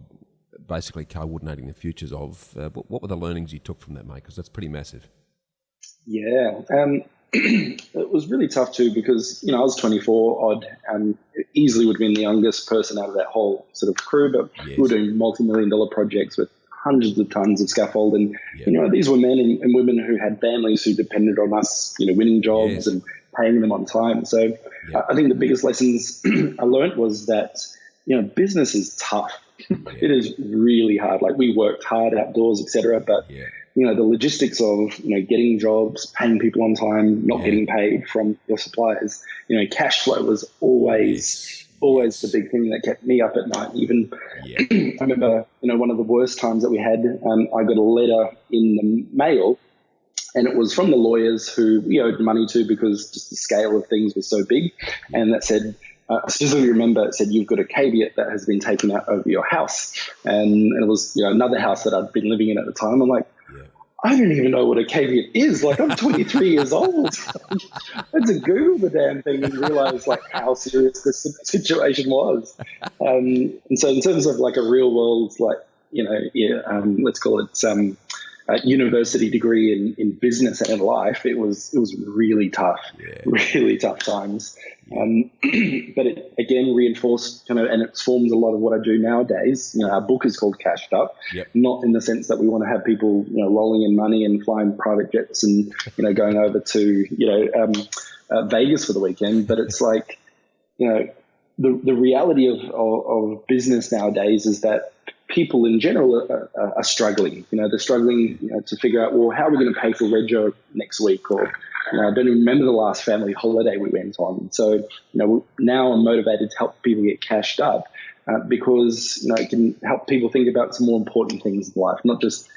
basically coordinating the futures of, what were the learnings you took from that, mate? Because that's pretty massive. Yeah. It was really tough too, because I was 24 odd and easily would have been the youngest person out of that whole sort of crew, but we were doing multi-million-dollar projects with hundreds of tons of scaffold, and these were men and women who had families who depended on us winning jobs and paying them on time. So I think the biggest lessons I learned was that business is tough. It is really hard. Like, we worked hard outdoors, etc., but the logistics of, getting jobs, paying people on time, not getting paid from your suppliers, cash flow was always the big thing that kept me up at night. Even I remember, one of the worst times that we had, I got a letter in the mail, and it was from the lawyers who we owed money to, because just the scale of things was so big. And that said, I specifically remember it said, you've got a caveat that has been taken out over your house. And it was another house that I'd been living in at the time. I'm like, I don't even know what a caveat is. Like, I'm 23 years old. I had to Google the damn thing and realize how serious this situation was. And so in terms of a real world, let's call it university degree in business and in life, it was really tough, really tough times. But it again reinforced and it's formed a lot of what I do nowadays. Our book is called Cashed Up, not in the sense that we want to have people rolling in money and flying private jets and going over to Vegas for the weekend, but it's the reality of business nowadays is that people in general are struggling. They're struggling to figure out, well, how are we going to pay for Rego next week? Or I don't even remember the last family holiday we went on. So, now I'm motivated to help people get cashed up because, it can help people think about some more important things in life, not just,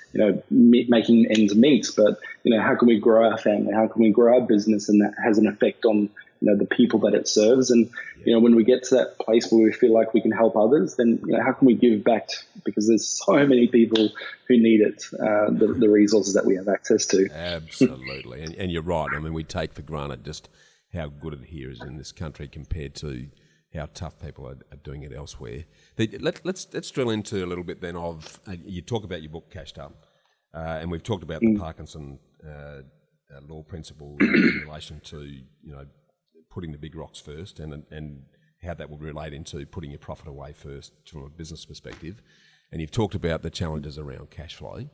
making ends meet, but, how can we grow our family? How can we grow our business? And that has an effect on, the people that it serves. And, when we get to that place where we feel like we can help others, then, how can we give back? Because there's so many people who need it, the resources that we have access to. Absolutely. And you're right. We take for granted just how good it here is in this country compared to how tough people are doing it elsewhere. Let's drill into a little bit then of, you talk about your book, Cashed Up, and we've talked about the Parkinson law principle in relation to, putting the big rocks first and how that will relate into putting your profit away first from a business perspective. And you've talked about the challenges around cash flow.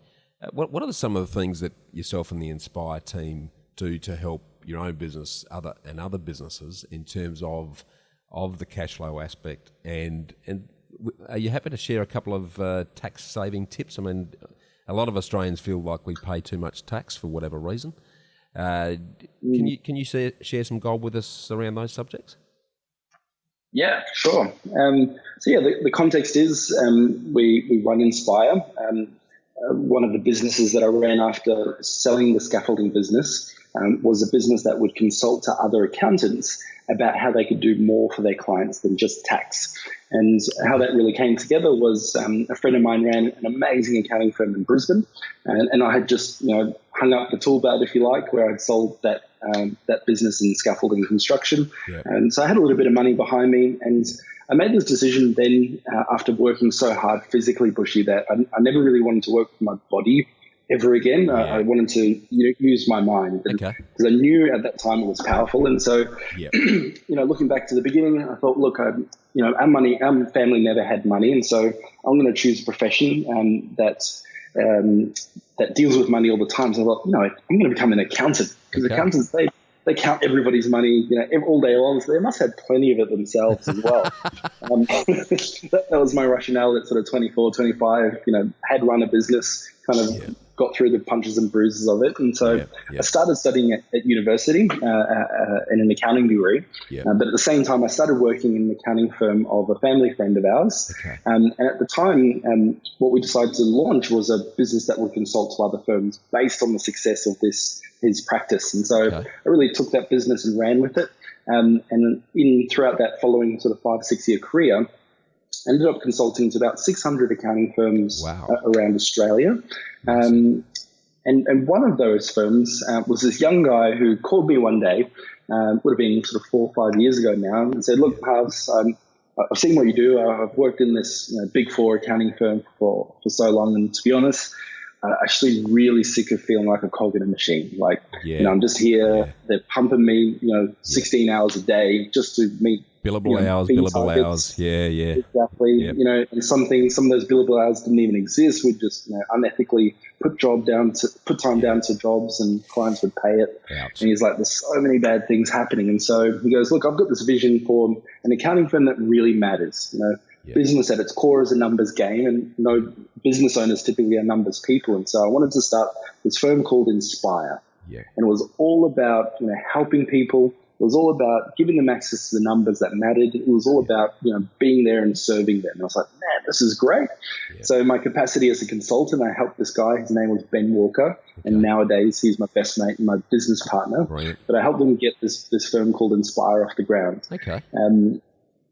What are some of the things that yourself and the Inspire team do to help your own business and other businesses in terms of the cash flow aspect? And are you happy to share a couple of tax saving tips? A lot of Australians feel like we pay too much tax for whatever reason. Can you share some gold with us around those subjects? Yeah, sure. The context is we run Inspire. One of the businesses that I ran after selling the scaffolding business was a business that would consult to other accountants about how they could do more for their clients than just tax. And how that really came together was a friend of mine ran an amazing accounting firm in Brisbane, and I had just hung up the tool belt, if you like, where I'd sold that business in scaffolding and construction. And so I had a little bit of money behind me, and I made this decision then after working so hard physically, Bushy, that I never really wanted to work with my body ever again. I wanted to use my mind because I knew at that time it was powerful. And so, looking back to the beginning, I thought, look, our family never had money. And so I'm going to choose a profession that deals with money all the time. So I thought, I'm going to become an accountant because accountants, they count everybody's money, all day long. So they must have plenty of it themselves as well. That was my rationale at sort of 24, 25, had run a business, kind of got through the punches and bruises of it. And so I started studying at university in an accounting degree. But at the same time, I started working in an accounting firm of a family friend of ours. And at the time, what we decided to launch was a business that would consult to other firms based on the success of his practice. And so I really took that business and ran with it. And throughout that following sort of 5-6 year career, ended up consulting to about 600 accounting firms around Australia. And one of those firms was this young guy who called me one day, would have been sort of 4 or 5 years ago now, and said, look, Harves, I've seen what you do. I've worked in this big four accounting firm for so long, and to be honest, I'm actually really sick of feeling like a cog in a machine. Like, I'm just here, they're pumping me, 16 hours a day just to meet billable hours. Exactly. And some of those billable hours didn't even exist. We'd just unethically put time down to jobs, and clients would pay it. Ouch. And he's like, there's so many bad things happening. And so he goes, look, I've got this vision for an accounting firm that really matters. Business at its core is a numbers game, and business owners typically are numbers people. And so I wanted to start this firm called Inspire. And it was all about helping people. It was all about giving them access to the numbers that mattered. It was all about, being there and serving them. And I was like, man, this is great. So in my capacity as a consultant, I helped this guy. His name was Ben Walker. And nowadays he's my best mate and my business partner. Brilliant. But I helped him get this firm called Inspire off the ground.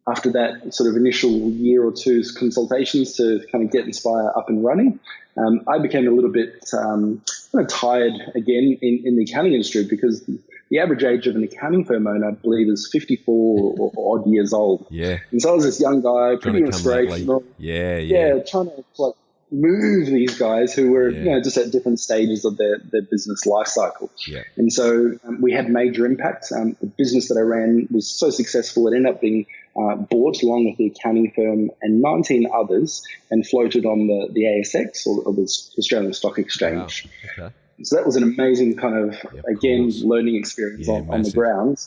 After that sort of initial year or two's consultations to kind of get Inspire up and running, I became a little bit kind of tired again in the accounting industry, because the average age of an accounting firm owner, I believe, is 54 or odd years old. And so I was this young guy, pretty inspirational. Trying to move these guys who were just at different stages of their business life cycle. And so we had major impact. The business that I ran was so successful, it ended up being bought along with the accounting firm and 19 others and floated on the ASX, or the Australian Stock Exchange. So that was an amazing kind of, learning experience on the ground.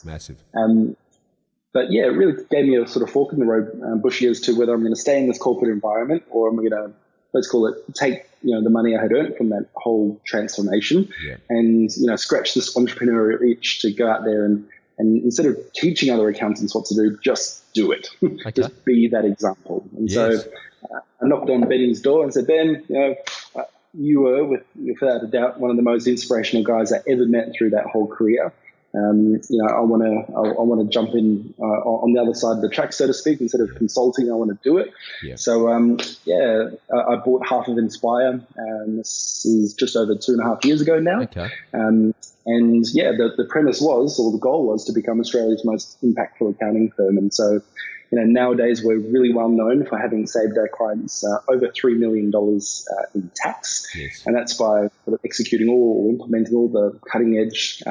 But it really gave me a sort of fork in the road, Bushy, as to whether I'm going to stay in this corporate environment, or I'm going to, let's call it, take the money I had earned from that whole transformation and scratch this entrepreneurial itch to go out there and instead of teaching other accountants what to do, just do it. Just be that example. And so I knocked on Benny's door and said, Ben, you were, without a doubt, one of the most inspirational guys I ever met through that whole career. I want to jump in on the other side of the track, so to speak. Instead of consulting, I want to do it. So I bought half of Inspire. This is just over 2.5 years ago now. The premise was, or the goal was, to become Australia's most impactful accounting firm. And so, nowadays we're really well known for having saved our clients over $3 million in tax. And that's by executing or implementing all the cutting edge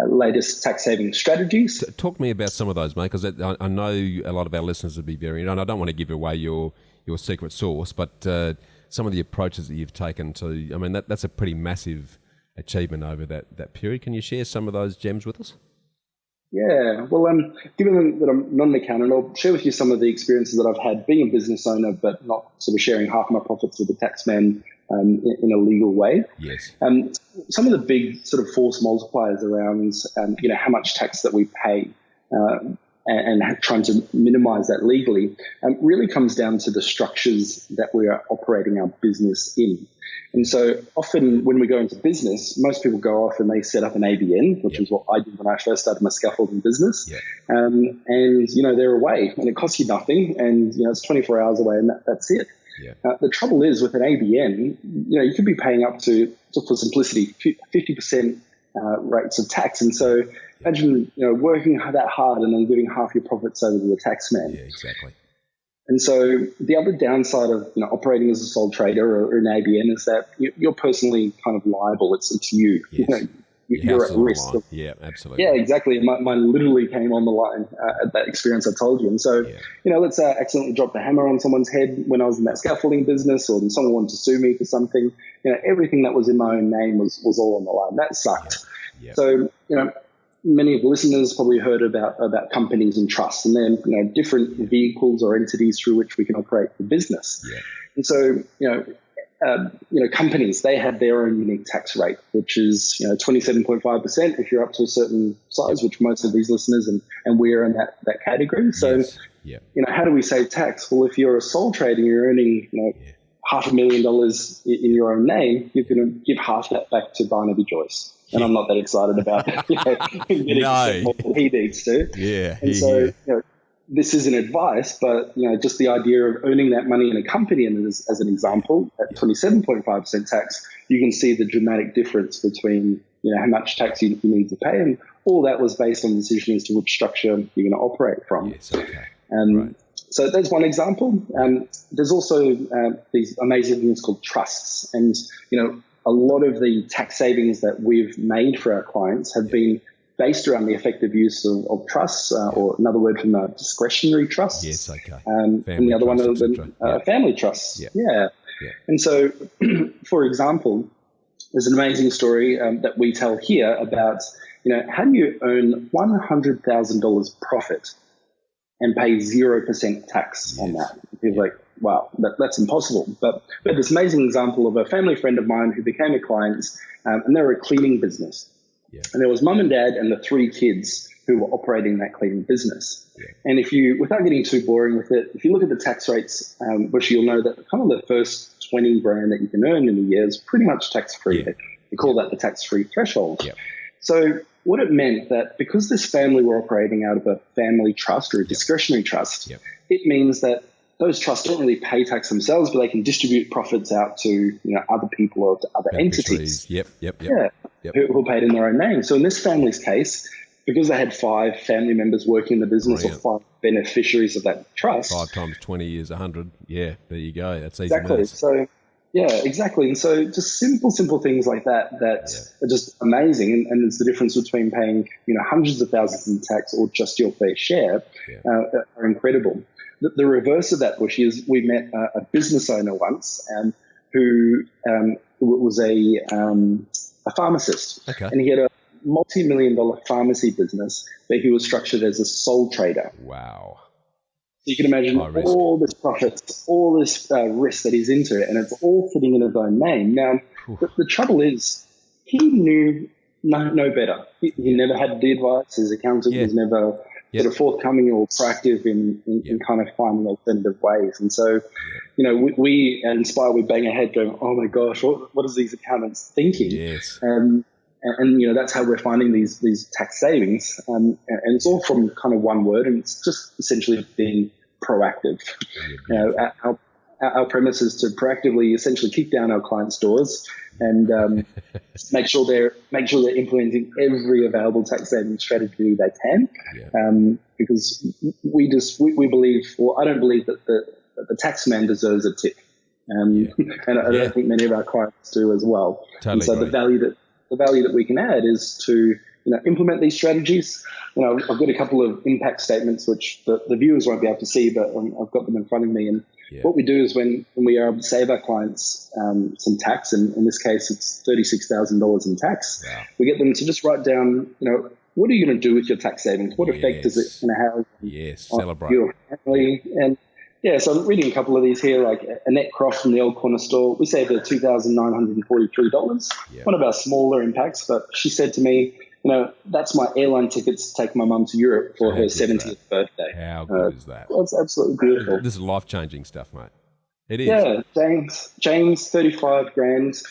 latest tax saving strategies. Talk to me about some of those, mate, because I know a lot of our listeners would be very, and I don't want to give away your secret sauce, but some of the approaches that you've taken to, that's a pretty massive achievement over that period. Can you share some of those gems with us? Yeah, well, given that I'm not an accountant, I'll share with you some of the experiences that I've had being a business owner, but not sort of sharing half my profits with the taxman in a legal way. Some of the big sort of force multipliers around, how much tax that we pay and trying to minimize that legally really comes down to the structures that we are operating our business in. And so often when we go into business, most people go off and they set up an ABN, which is what I did when I first started my scaffolding business. And, they're away and it costs you nothing. And, it's 24 hours away and that's it. The trouble is with an ABN, you could be paying up to, just for simplicity, 50% rates of tax. And so imagine, working that hard and then giving half your profits over to the tax man. Yeah, exactly. And so the other downside of operating as a sole trader or an ABN is that you're personally kind of liable. It's you. Yes. You're at risk. Yeah, absolutely. Yeah, exactly. Mine literally came on the line at that experience I told you. And so, let's accidentally drop the hammer on someone's head when I was in that scaffolding business, or someone wanted to sue me for something. Everything that was in my own name was all on the line. That sucked. Yeah. So, many of the listeners probably heard about companies and trusts, and then different vehicles or entities through which we can operate the business. Yeah. And so, companies, they have their own unique tax rate, which is 27.5% if you're up to a certain size, which most of these listeners and we're in that category. So, how do we save tax? Well, if you're a sole trader, you're earning $500,000 in your own name, you're going to give half that back to Barnaby Joyce. And I'm not that excited about getting more than he needs to. Yeah. And so, this isn't advice, but just the idea of earning that money in a company, and as an example, at 27.5% tax, you can see the dramatic difference between how much tax you need to pay, and all that was based on the decision as to which structure you're going to operate from. Yes, okay. Right. So that's one example. There's also these amazing things called trusts, and a lot of the tax savings that we've made for our clients have been based around the effective use of trusts, or another word from discretionary trusts. Yes, okay. And the other one is family trusts. Yeah. And so, for example, there's an amazing story that we tell here about, how do you earn $100,000 profit and pay 0% tax on that? You're like, wow, that's impossible. But this amazing example of a family friend of mine who became a client, and they were a cleaning business. Yeah. And there was mum and dad and the 3 kids who were operating that cleaning business. Yeah. And if you, without getting too boring with it, if you look at the tax rates, which you'll know that kind of the first 20 grand that you can earn in a year is pretty much tax-free. Yeah. We call that the tax-free threshold. Yeah. So what it meant that because this family were operating out of a family trust or a discretionary trust, it means that those trusts don't really pay tax themselves, but they can distribute profits out to other people or to other entities. Who paid in their own name. So in this family's case, because they had 5 family members working in the business, or 5 beneficiaries of that trust. 5 times 20 is 100. Yeah, there you go. That's easy. Exactly. So exactly. And so just simple things like that are just amazing. And it's the difference between paying hundreds of thousands in tax or just your fair share are incredible. The reverse of that, Bushy, is we met a business owner once who was a pharmacist. Okay. And he had a multi-million-dollar pharmacy business where he was structured as a sole trader. Wow. So you can imagine all this profits, all this risk that he's into, and it's all sitting in his own name. Now, the trouble is he knew no better. He never had the advice. His accountant was never sort of forthcoming or proactive in kind of finding alternative ways. And so, we at Inspire, we bang our head going, oh my gosh, what is these accountants thinking? Yes. And that's how we're finding these tax savings. And it's all from kind of one word, and it's just essentially being proactive. Our premise is to proactively essentially kick down our clients' doors and make sure they're implementing every available tax saving strategy they can. Because we believe, or I don't believe that the tax man deserves a tip. And I don't think many of our clients do as well. Totally. And so the value that we can add is to implement these strategies. I've got a couple of impact statements which the viewers won't be able to see, but I've got them in front of me. And what we do is when we are able to save our clients some tax, and in this case it's $36,000 in tax, we get them to just write down, what are you going to do with your tax savings? What effect is it going to have celebrate your family? And so I'm reading a couple of these here, like Annette Croft from the Old Corner Store. We saved her $2,943. One of our smaller impacts, but she said to me, that's my airline tickets to take my mum to Europe for her 70th birthday. How good is that? That's absolutely beautiful. This is life-changing stuff, mate. It is. Yeah, James, 35 grand.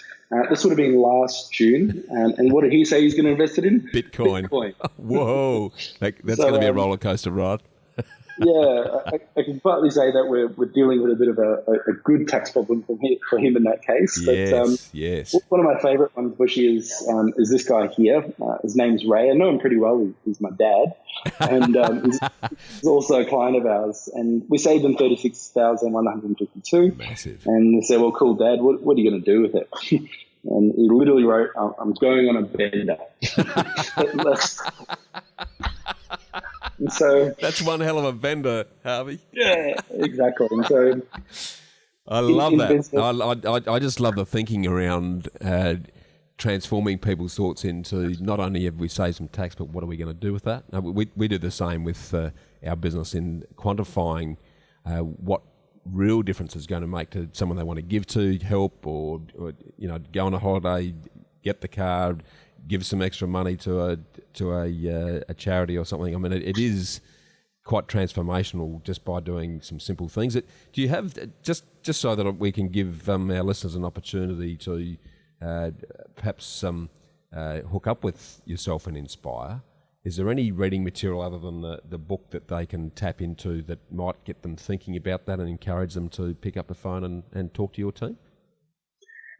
This would have been last June. And what did he say he's going to invest it in? Bitcoin. Whoa. That's going to be a roller coaster ride. I can partly say that we're dealing with a bit of a good tax problem for him in that case. Yes. One of my favourite ones, Bushy, is this guy here. His name's Ray. I know him pretty well. He's my dad, and he's also a client of ours. And we saved him $36,152. Massive. And we said, "Well, cool, Dad. What are you going to do with it?" And he literally wrote, "I'm going on a bender." So that's one hell of a bender, Harvey. Yeah, exactly. And so I love that. I just love the thinking around transforming people's thoughts into not only have we saved some tax, but what are we going to do with that? We do the same with our business in quantifying what real difference is going to make to someone they want to give to, help, or go on a holiday, get the car, give some extra money to a charity or something. I mean, it is quite transformational just by doing some simple things. Do you have, just so that we can give our listeners an opportunity to perhaps hook up with yourself and Inspire, is there any reading material other than the book that they can tap into that might get them thinking about that and encourage them to pick up the phone and talk to your team?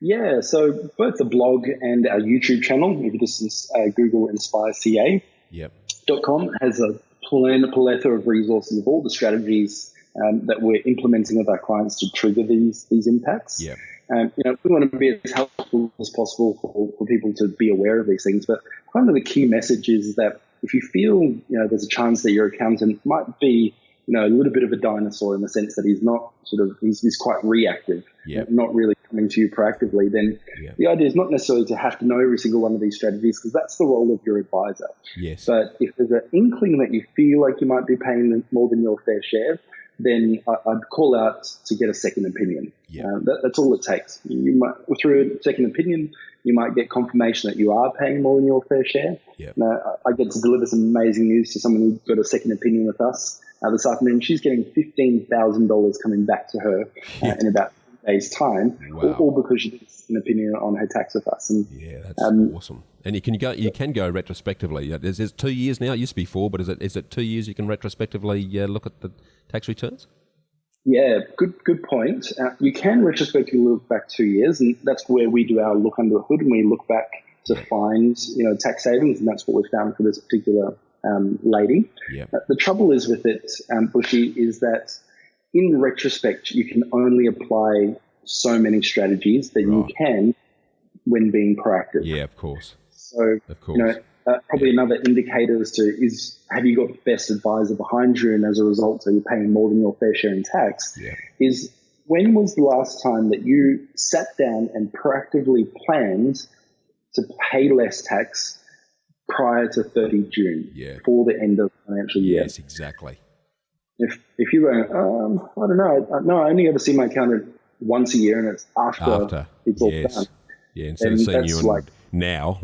Yeah, so both the blog and our YouTube channel, if you just Google InspireCA.com, has a plethora of resources of all the strategies that we're implementing with our clients to trigger these impacts. Yeah. We want to be as helpful as possible for people to be aware of these things. But one of the key messages is that if you feel there's a chance that your accountant might be a little bit of a dinosaur in the sense that he's not he's quite reactive, not really coming to you proactively, then the idea is not necessarily to have to know every single one of these strategies, because that's the role of your advisor. Yes. But if there's an inkling that you feel like you might be paying more than your fair share, then I'd call out to get a second opinion. That's all it takes. You might, through a second opinion, you might get confirmation that you are paying more than your fair share. I get to deliver some amazing news to someone who got a second opinion with us this afternoon. She's getting $15,000 coming back to her in about 2 days' time, all because she gets an opinion on her tax with us. And that's awesome. And you can go retrospectively. There's 2 years now. It used to be 4, but is it 2 years you can retrospectively look at the tax returns? Yeah, good point. You can retrospectively look back 2 years, and that's where we do our look under the hood, and we look back to find tax savings, and that's what we found for this particular lady. The trouble is with it, Bushy, is that in retrospect you can only apply so many strategies that you can when being proactive. Yeah, of course. So, of course. Probably another indicator as to have you got the best advisor behind you, and as a result, are you paying more than your fair share in tax? Is when was the last time that you sat down and proactively planned to pay less tax prior to 30 June for the end of the financial year? Yes, exactly. If you're going, I don't know, I only ever see my accountant once a year, and it's after it's all done. Yeah, instead of seeing you now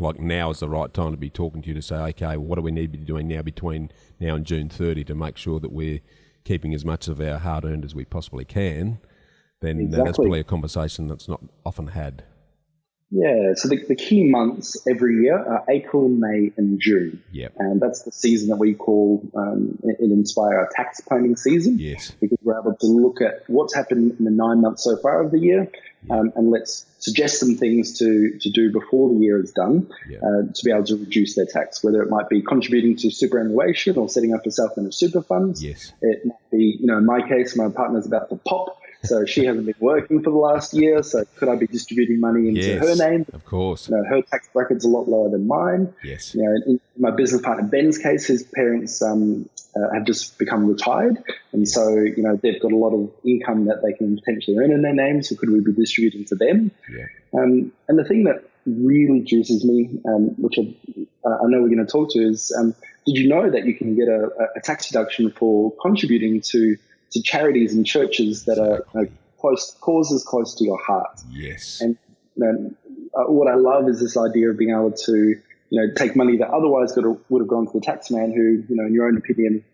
is the right time to be talking to you to say, okay, what do we need to be doing now between now and June 30 to make sure that we're keeping as much of our hard-earned as we possibly can, then that's probably a conversation that's not often had. Yeah, so the key months every year are April, May, and June. And that's the season that we call in Inspire our tax planning season. Because we're able to look at what's happened in the 9 months so far of the year, and let's suggest some things to do before the year is done to be able to reduce their tax, whether it might be contributing to superannuation or setting up a self-managed super funds. It might be, in my case, my partner's about to pop. So she hasn't been working for the last year. So could I be distributing money into her name? Of course. Her tax bracket's a lot lower than mine. In my business partner Ben's case, his parents have just become retired, and so they've got a lot of income that they can potentially earn in their name. So could we be distributing to them? And the thing that really juices me, which I know we're going to talk to, is did you know that you can get a tax deduction for contributing to charities and churches that are causes close to your heart? And what I love is this idea of being able to take money that otherwise would have gone to the tax man who in your own opinion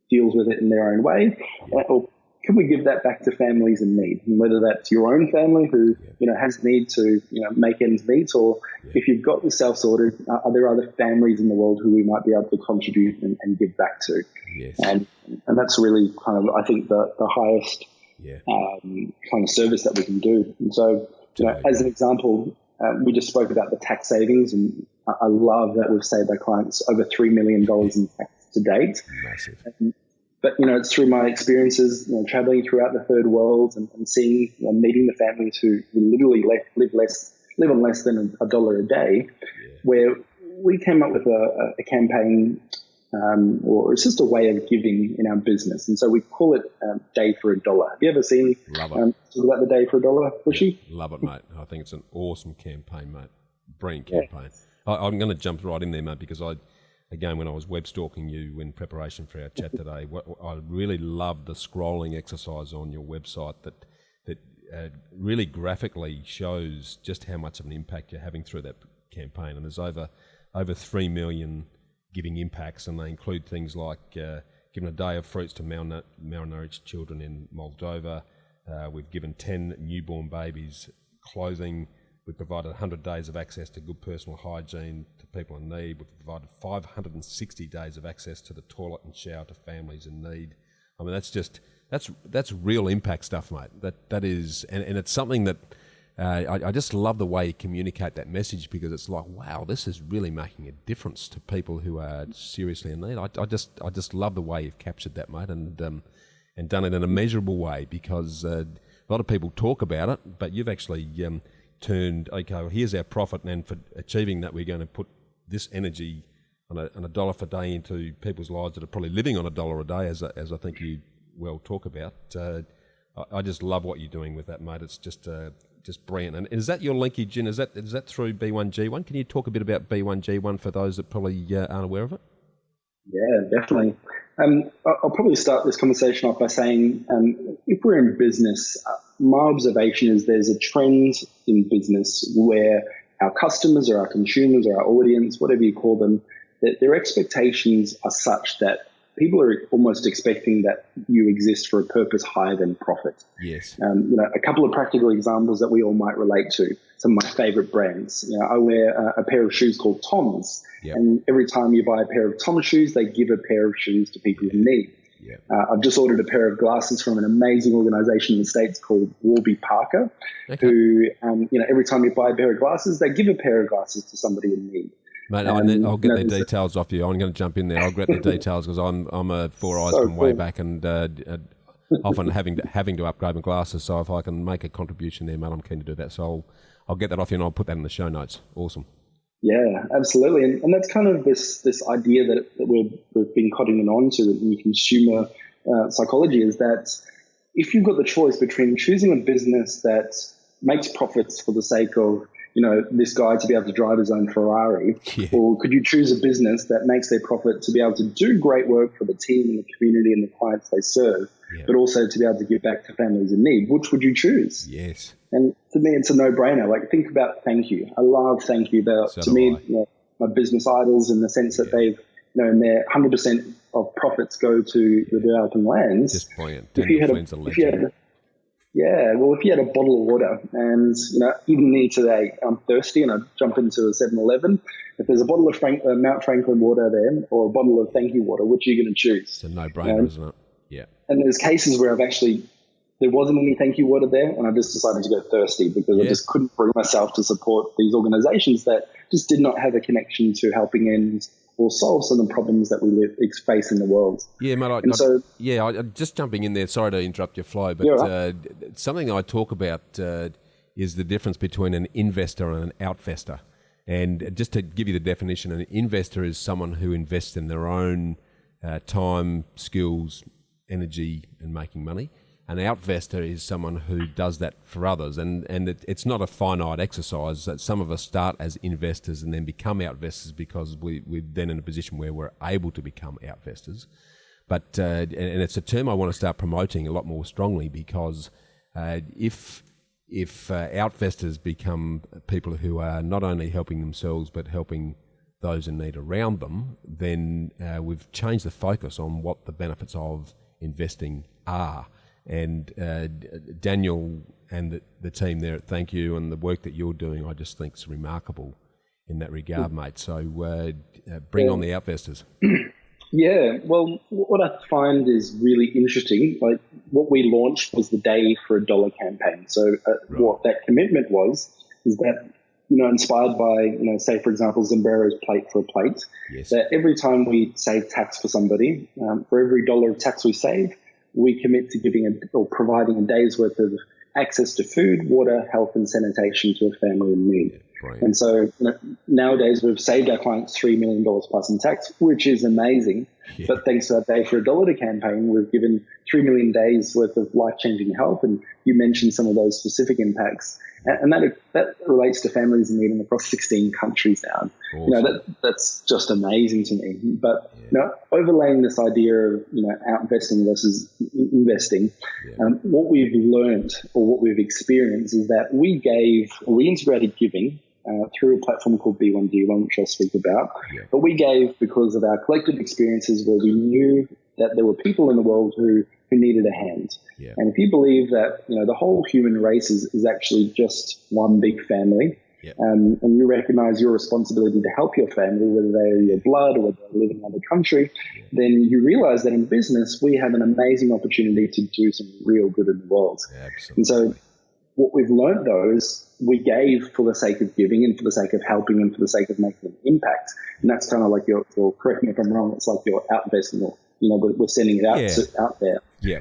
deals with it in their own way, or can we give that back to families in need? And whether that's your own family who, has need to, make ends meet, or if you've got yourself sorted, are there other families in the world who we might be able to contribute and give back to? Yes. And that's really kind of, I think, the highest kind of service that we can do. And so, as an example, we just spoke about the tax savings, and I love that we've saved our clients over $3 million in tax to date. Massive. But, it's through my experiences, traveling throughout the third world and seeing, meeting the families who literally live on less than $1 a day, where we came up with a campaign, or it's just a way of giving in our business. And so we call it Day for $1. Have you ever seen talk about the Day for $1, Bushy? Love it, mate. I think it's an awesome campaign, mate. Brilliant campaign. I'm going to jump right in there, mate, because again, when I was web stalking you in preparation for our chat today, I really loved the scrolling exercise on your website that really graphically shows just how much of an impact you're having through that campaign. And there's over 3 million giving impacts, and they include things like giving a day of fruits to malnourished children in Moldova. We've given 10 newborn babies clothing. We've provided 100 days of access to good personal hygiene to people in need. We've provided 560 days of access to the toilet and shower to families in need. I mean, that's real impact stuff, mate. That is, and it's something that I just love the way you communicate that message, because it's like, wow, this is really making a difference to people who are seriously in need. I just love the way you've captured that, mate, and done it in a measurable way, because a lot of people talk about it, but you've actually turned, okay, well, here's our profit, and for achieving that, we're going to put this energy on a dollar per day into people's lives that are probably living on $1 a day, as I think you well talk about. I just love what you're doing with that, mate. It's just brilliant. And is that your linkage in? Is that through B1G1? Can you talk a bit about B1G1 for those that probably aren't aware of it? Yeah, definitely. I'll probably start this conversation off by saying, if we're in business, my observation is there's a trend in business where our customers or our consumers or our audience, whatever you call them, that their expectations are such that people are almost expecting that you exist for a purpose higher than profit. Yes. A couple of practical examples that we all might relate to. Some of my favorite brands. I wear a pair of shoes called Tom's. Yep. And every time you buy a pair of Tom's shoes, they give a pair of shoes to people in need. Yep. I've just ordered a pair of glasses from an amazing organization in the States called Warby Parker, who, every time you buy a pair of glasses, they give a pair of glasses to somebody in need. Mate, I'll get the details off you. I'm going to jump in there. I'll get the details, because I'm a four eyes from way back, and often having to upgrade my glasses. So if I can make a contribution there, mate, I'm keen to do that. So I'll get that off you, and I'll put that in the show notes. Awesome. Yeah, absolutely. And that's kind of this idea that we've been cottoning on to in consumer psychology, is that if you've got the choice between choosing a business that makes profits for the sake of, this guy to be able to drive his own Ferrari, or could you choose a business that makes their profit to be able to do great work for the team and the community and the clients they serve, but also to be able to give back to families in need? Which would you choose? Yes. And to me, it's a no-brainer. Like, think about thank you. I love thank you. To me, my business idols, in the sense that they've, and their 100% of profits go to the developing lands. Just brilliant. If you had a bottle of water, and even me today, I'm thirsty and I jump into a 7-Eleven. If there's a bottle of Mount Franklin water there, or a bottle of thank you water, which are you going to choose? It's a no-brainer, isn't it? Yeah. And there's cases where there wasn't any thank you water there, and I just decided to go thirsty, because I just couldn't bring myself to support these organizations that just did not have a connection to helping end or solve some of the problems that we face in the world. Yeah, mate. Just jumping in there, sorry to interrupt your flow, but something I talk about is the difference between an investor and an outvestor. And just to give you the definition, an investor is someone who invests in their own time, skills, energy, and making money. An outvestor is someone who does that for others, and it's not a finite exercise. That some of us start as investors and then become outvestors because we're then in a position where we're able to become outvestors. But and it's a term I want to start promoting a lot more strongly, because if outvestors become people who are not only helping themselves but helping those in need around them, then we've changed the focus on what the benefits of investing are. And Daniel and the team there at Thank You and the work that you're doing, I just think is remarkable in that regard, mate. So bring on the Outvestors. Yeah, well, what I find is really interesting, like what we launched was the Day for $1 campaign. So what that commitment was is that, inspired by, say, for example, Zambrero's Plate for a Plate, that every time we save tax for somebody, for every $1 of tax we save, we commit to giving or providing a day's worth of access to food, water, health, and sanitation to a family in need. And so nowadays we've saved our clients $3 million plus in tax, which is amazing. Yeah. But thanks to our Day for $1 campaign, we've given 3 million days worth of life-changing help. And you mentioned some of those specific impacts. And that relates to families in need across 16 countries now. Awesome. That's just amazing to me. But overlaying this idea of outinvesting versus investing, what we've learned or what we've experienced is that we integrated giving through a platform called B1G1, which I'll speak about. Yeah. But we gave because of our collective experiences where we knew that there were people in the world who needed a hand. Yeah. And if you believe that, the whole human race is actually just one big family, and you recognize your responsibility to help your family, whether they're your blood or whether they live in another country, then you realize that in business, we have an amazing opportunity to do some real good in the world. Absolutely. And so what we've learned, though, is we gave for the sake of giving and for the sake of helping and for the sake of making an impact. And that's kind of like your correct me if I'm wrong, it's like your outinvesting, or, we're sending it out there. Yeah.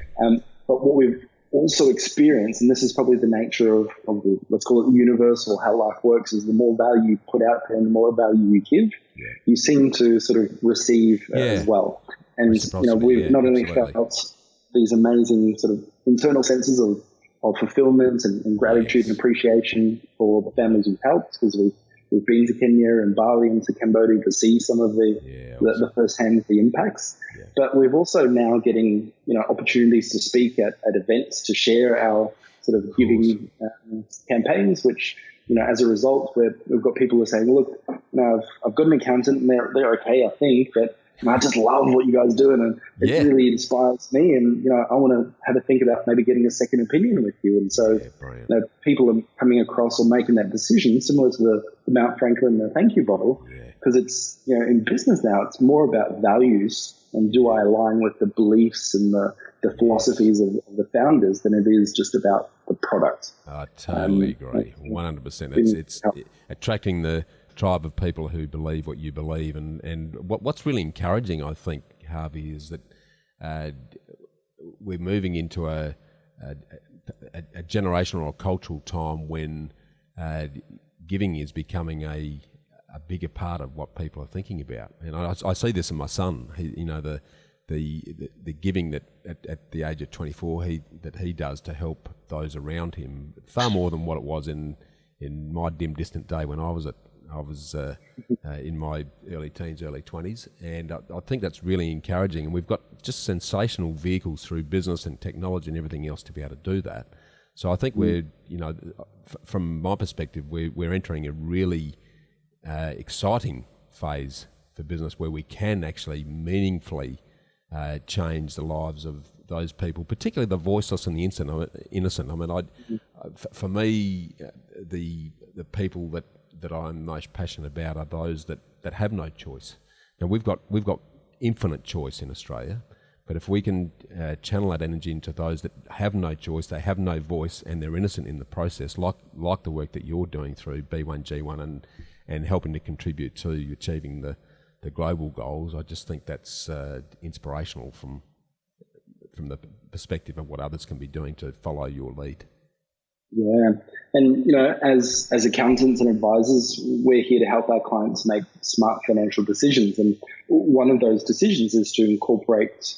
But what we've also experienced, and this is probably the nature of the, let's call it universal, how life works, is the more value you put out there and the more value you give, you seem to sort of receive as well. And, we've not only felt these amazing sort of internal senses of fulfillment and gratitude and appreciation for the families we've helped, because we've been to Kenya and Bali and to Cambodia to see some of the first-hand the impacts. Yeah. But we've also now getting opportunities to speak at events to share our sort of giving campaigns, which as a result we've got people who are saying, look, I've got an accountant and they're okay, I think, but I just love what you guys are doing, and it really inspires me. And I want to have a think about maybe getting a second opinion with you. And so, people are coming across or making that decision, similar to the Mount Franklin the thank you bottle, because it's in business now, it's more about values and do I align with the beliefs and the philosophies of the founders than it is just about the product. I totally agree, 100%. It's attracting the tribe of people who believe what you believe, and what's really encouraging, I think, Harvey, is that we're moving into a generational or cultural time when giving is becoming a bigger part of what people are thinking about. And I see this in my son. The giving that at the age of 24 that he does to help those around him, far more than what it was in my dim distant day when I was in my early teens, early 20s, and I think that's really encouraging. And we've got just sensational vehicles through business and technology and everything else to be able to do that. So I think we're, from my perspective, we're entering a really exciting phase for business where we can actually meaningfully change the lives of those people, particularly the voiceless and the innocent. I mean, for me, the people that I'm most passionate about are those that have no choice. Now we've got infinite choice in Australia, but if we can channel that energy into those that have no choice, they have no voice, and they're innocent in the process, like the work that you're doing through B1G1 and helping to contribute to achieving the global goals, I just think that's inspirational from the perspective of what others can be doing to follow your lead. Yeah. And, as accountants and advisors, we're here to help our clients make smart financial decisions. And one of those decisions is to incorporate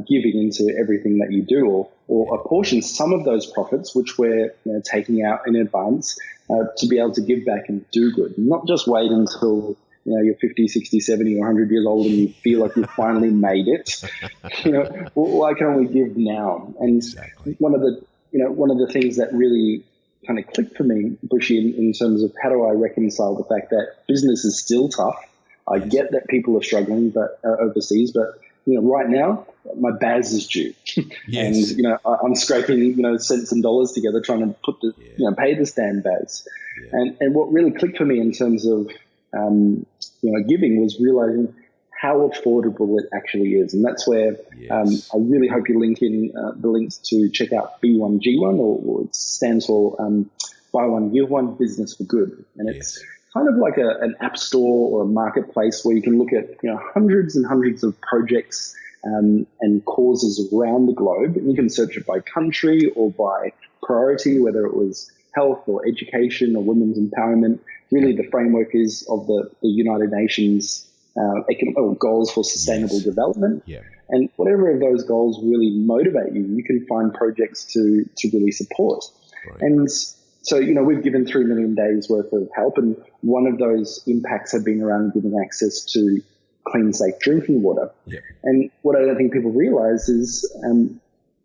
giving into everything that you do, or apportion some of those profits, which we're taking out in advance, to be able to give back and do good. Not just wait until you're 50, 60, 70, or 100 years old and you feel like you've finally made it. Why can't we give now? And exactly. One of the things that really kind of clicked for me, Bushy, in terms of how do I reconcile the fact that business is still tough. I get that people are struggling, but overseas, but right now my BAS is due, Yes. and I'm scraping cents and dollars together trying to put the pay this damn BAS, and what really clicked for me in terms of giving was realizing how affordable it actually is, and that's where I really hope you link in the links to check out B1G1, or it stands for Buy One Give One Business for Good, and it's kind of like an app store or a marketplace where you can look at hundreds and hundreds of projects and causes around the globe, and you can search it by country or by priority, whether it was health or education or women's empowerment. Really, the framework is of the United Nations goals for sustainable development. And whatever of those goals really motivate you, you can find projects to really support. And so, we've given 3 million days worth of help, and one of those impacts have been around giving access to clean, safe drinking water. And what I don't think people realize is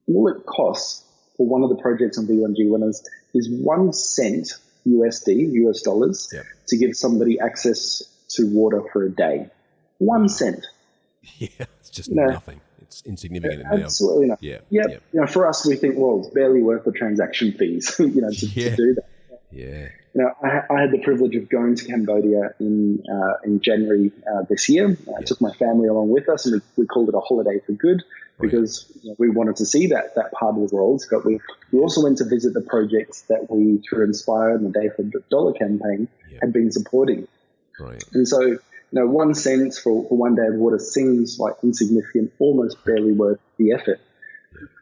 all it costs for one of the projects on B1G1 is 1 cent US dollars, to give somebody access to water for a day. 1 cent. It's just nothing. It's insignificant. Absolutely not. For us, we think, well, it's barely worth the transaction fees, to do that. I had the privilege of going to Cambodia in January this year. I took my family along with us, and we called it a holiday for good because we wanted to see that part of the world. But we also went to visit the projects that we, through Inspire and the Day for Dollar campaign, had been supporting. And so, 1 cent for 1 day of water seems like insignificant, almost barely worth the effort,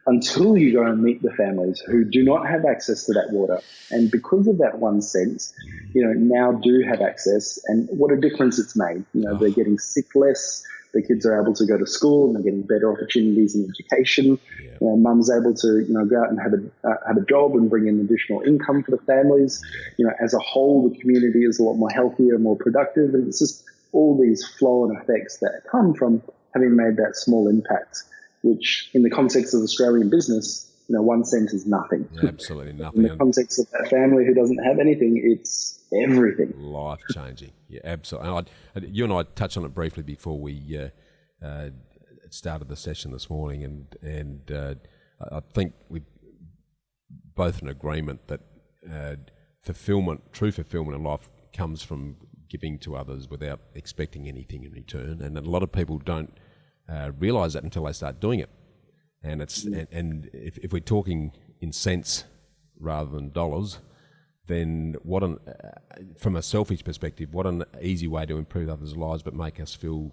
until you go and meet the families who do not have access to that water. And because of that 1 cent, now do have access, and what a difference it's made. They're getting sick less, the kids are able to go to school, and they're getting better opportunities in education. Mum's able to, go out and have a job and bring in additional income for the families. As a whole, the community is a lot more healthier, more productive, and it's just all these flow-on effects that come from having made that small impact, which in the context of Australian business, 1 cent is nothing. Absolutely nothing. In the context of that family who doesn't have anything, it's everything. Life-changing. Absolutely. You and I touched on it briefly before we started the session this morning, and I think we're both in agreement that true fulfillment in life comes from giving to others without expecting anything in return, and a lot of people don't realise that until they start doing it. And and if we're talking in cents rather than dollars, then from a selfish perspective, what an easy way to improve others' lives, but make us feel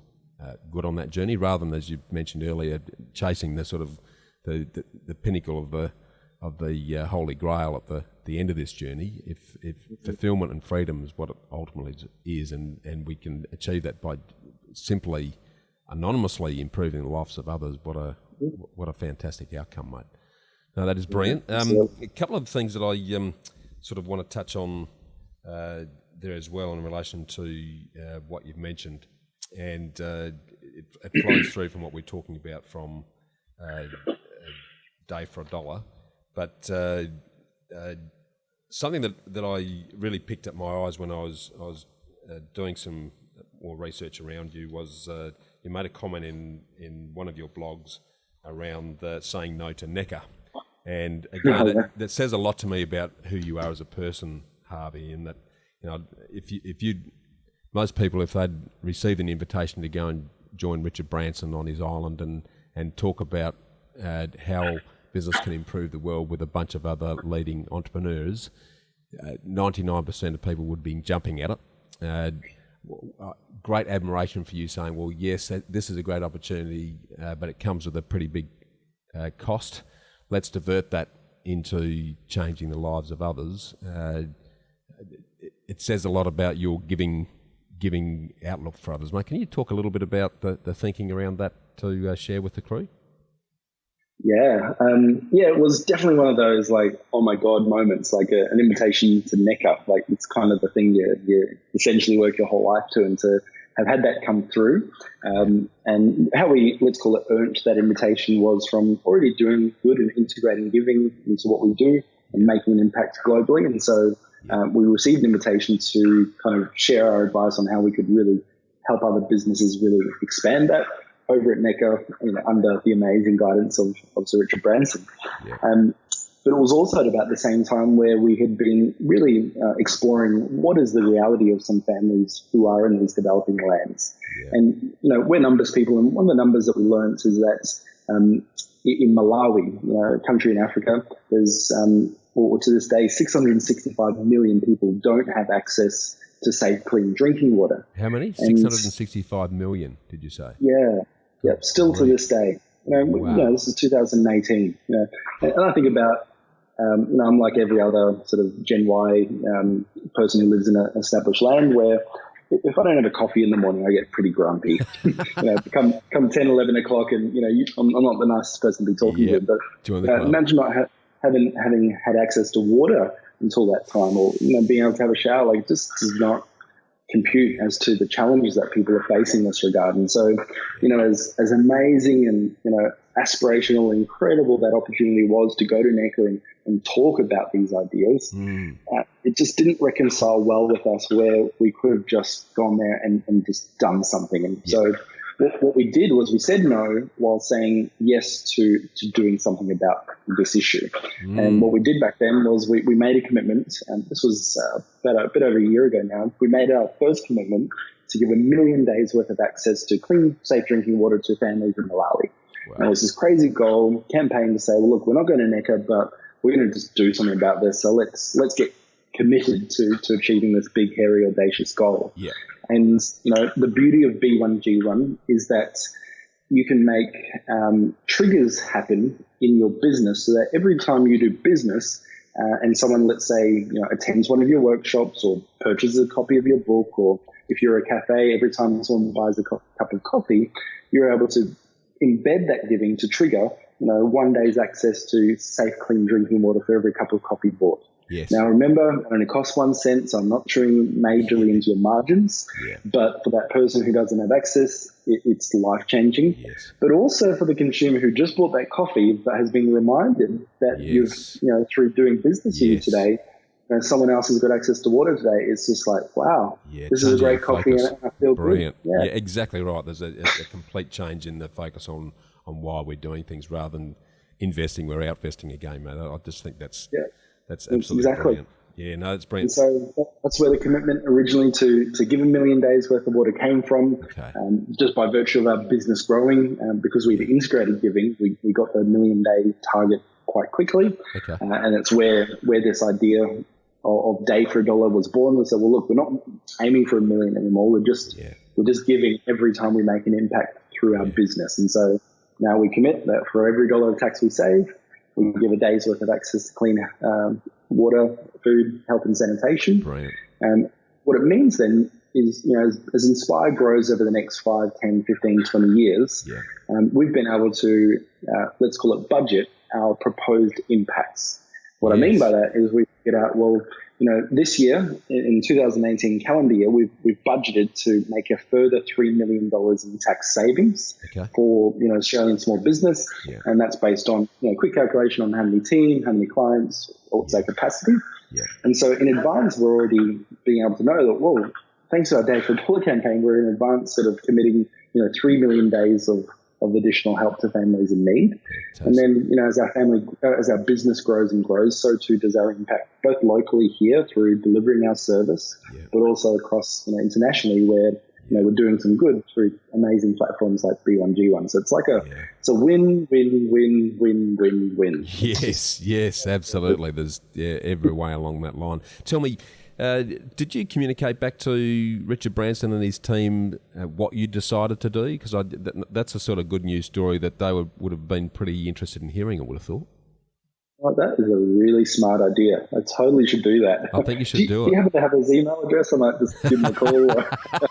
good on that journey, rather than, as you mentioned earlier, chasing the sort of the pinnacle of the holy grail at the end of this journey. If fulfillment and freedom is what it ultimately is, and we can achieve that by simply anonymously improving the lives of others, what a fantastic outcome, mate. No, that is brilliant. A couple of things that I sort of want to touch on there as well in relation to what you've mentioned, and it flows through from what we're talking about from Day for a Dollar, but something that I really picked up my eyes when I was doing some more research around you was you made a comment in one of your blogs around saying no to Necker. And again, that says a lot to me about who you are as a person, Harvey, and that, most people, if they'd received an invitation to go and join Richard Branson on his island and talk about how business can improve the world with a bunch of other leading entrepreneurs, 99% of people would be jumping at it. Great admiration for you saying, well, yes, this is a great opportunity, but it comes with a pretty big cost. Let's divert that into changing the lives of others. It says a lot about your giving outlook for others, mate. Can you talk a little bit about the thinking around that to share with the crew? It was definitely one of those oh my God moments, an invitation to Necker. It's kind of the thing you essentially work your whole life to, and to have had that come through. And how we, let's call it, earned that invitation was from already doing good and integrating giving into what we do and making an impact globally. And so we received an invitation to kind of share our advice on how we could really help other businesses really expand that. over at Necker, under the amazing guidance of Sir Richard Branson. Yeah. But it was also at about the same time where we had been really exploring what is the reality of some families who are in these developing lands. Yeah. And, we're numbers people, and one of the numbers that we learned is that in Malawi, a country in Africa, there's, or to this day, 665 million people don't have access to safe, clean drinking water. How many? 665 million, did you say? Yeah, still to this day. Wow. This is 2018. And I think about, I'm like every other sort of Gen Y person who lives in an established land where if I don't have a coffee in the morning, I get pretty grumpy. Come 10, 11 o'clock, and I'm not the nicest person to be talking to. But imagine not having had access to water until that time, or being able to have a shower. Like, just does not compute as to the challenges that people are facing in this regard. And so, as amazing and aspirational, incredible that opportunity was to go to Necker and talk about these ideas, it just didn't reconcile well with us where we could have just gone there and just done something. And so what we did was we said no while saying yes to doing something about this issue. And what we did back then was we made a commitment, and this was about a bit over a year ago now. We made our first commitment to give 1 million days worth of access to clean, safe drinking water to families in Malawi. Wow. And it was this crazy goal campaign to say, well, look, we're not going to Necker, but we're going to just do something about this. So let's get committed to achieving this big, hairy, audacious goal. Yeah. And, the beauty of B1G1 is that you can make triggers happen in your business so that every time you do business and someone, let's say, attends one of your workshops or purchases a copy of your book, or if you're a cafe, every time someone buys a cup of coffee, you're able to embed that giving to trigger, 1 day's access to safe, clean drinking water for every cup of coffee bought. Yes. Now, remember, it only costs 1 cent, so I'm not chewing majorly into your margins. Yeah. But for that person who doesn't have access, it's life-changing. Yes. But also for the consumer who just bought that coffee but has been reminded that you've, through doing business with you today, someone else has got access to water today. It's just like, wow, this is a great coffee and I feel brilliant. Good. Yeah, exactly right. There's a complete change in the focus on why we're doing things rather than investing. We're outvesting again, mate. I just think that's absolutely brilliant. Yeah, no, it's brilliant. And so that's where the commitment originally to give 1 million days worth of water came from. Okay. Just by virtue of our business growing, because we've integrated giving, we got the 1 million day target quite quickly. Okay. And it's where this idea of day for $1 was born. We said, well, look, we're not aiming for 1 million anymore. We're just giving every time we make an impact through our business. And so now we commit that for every $1 of tax we save, we give a day's worth of access to clean water, food, health and sanitation. Brilliant. And what it means then is, as Inspire grows over the next 5, 10, 15, 20 years, we've been able to, let's call it budget, our proposed impacts. What I mean by that is we figured out, well, this year, in 2018 calendar year, we've budgeted to make a further $3 million in tax savings for, Australian small business. Yeah. And that's based on, quick calculation on how many team, how many clients, also capacity. Yeah. And so in advance, we're already being able to know that, well, thanks to our Day for $1 campaign, we're in advance sort of committing, 3 million days of additional help to families in need. And then, as our business grows and grows, so too does our impact, both locally here through delivering our service, but also across, internationally where, we're doing some good through amazing platforms like B1G1. So it's like it's a win, win, win, win, win, win. Yes, absolutely. There's every way along that line. Tell me, did you communicate back to Richard Branson and his team what you decided to do? Because that's a sort of good news story that they would have been pretty interested in hearing, I would have thought. Oh, that is a really smart idea. I totally should do that. I think you should do it. Do you happen to have his email address? I might just give him a call.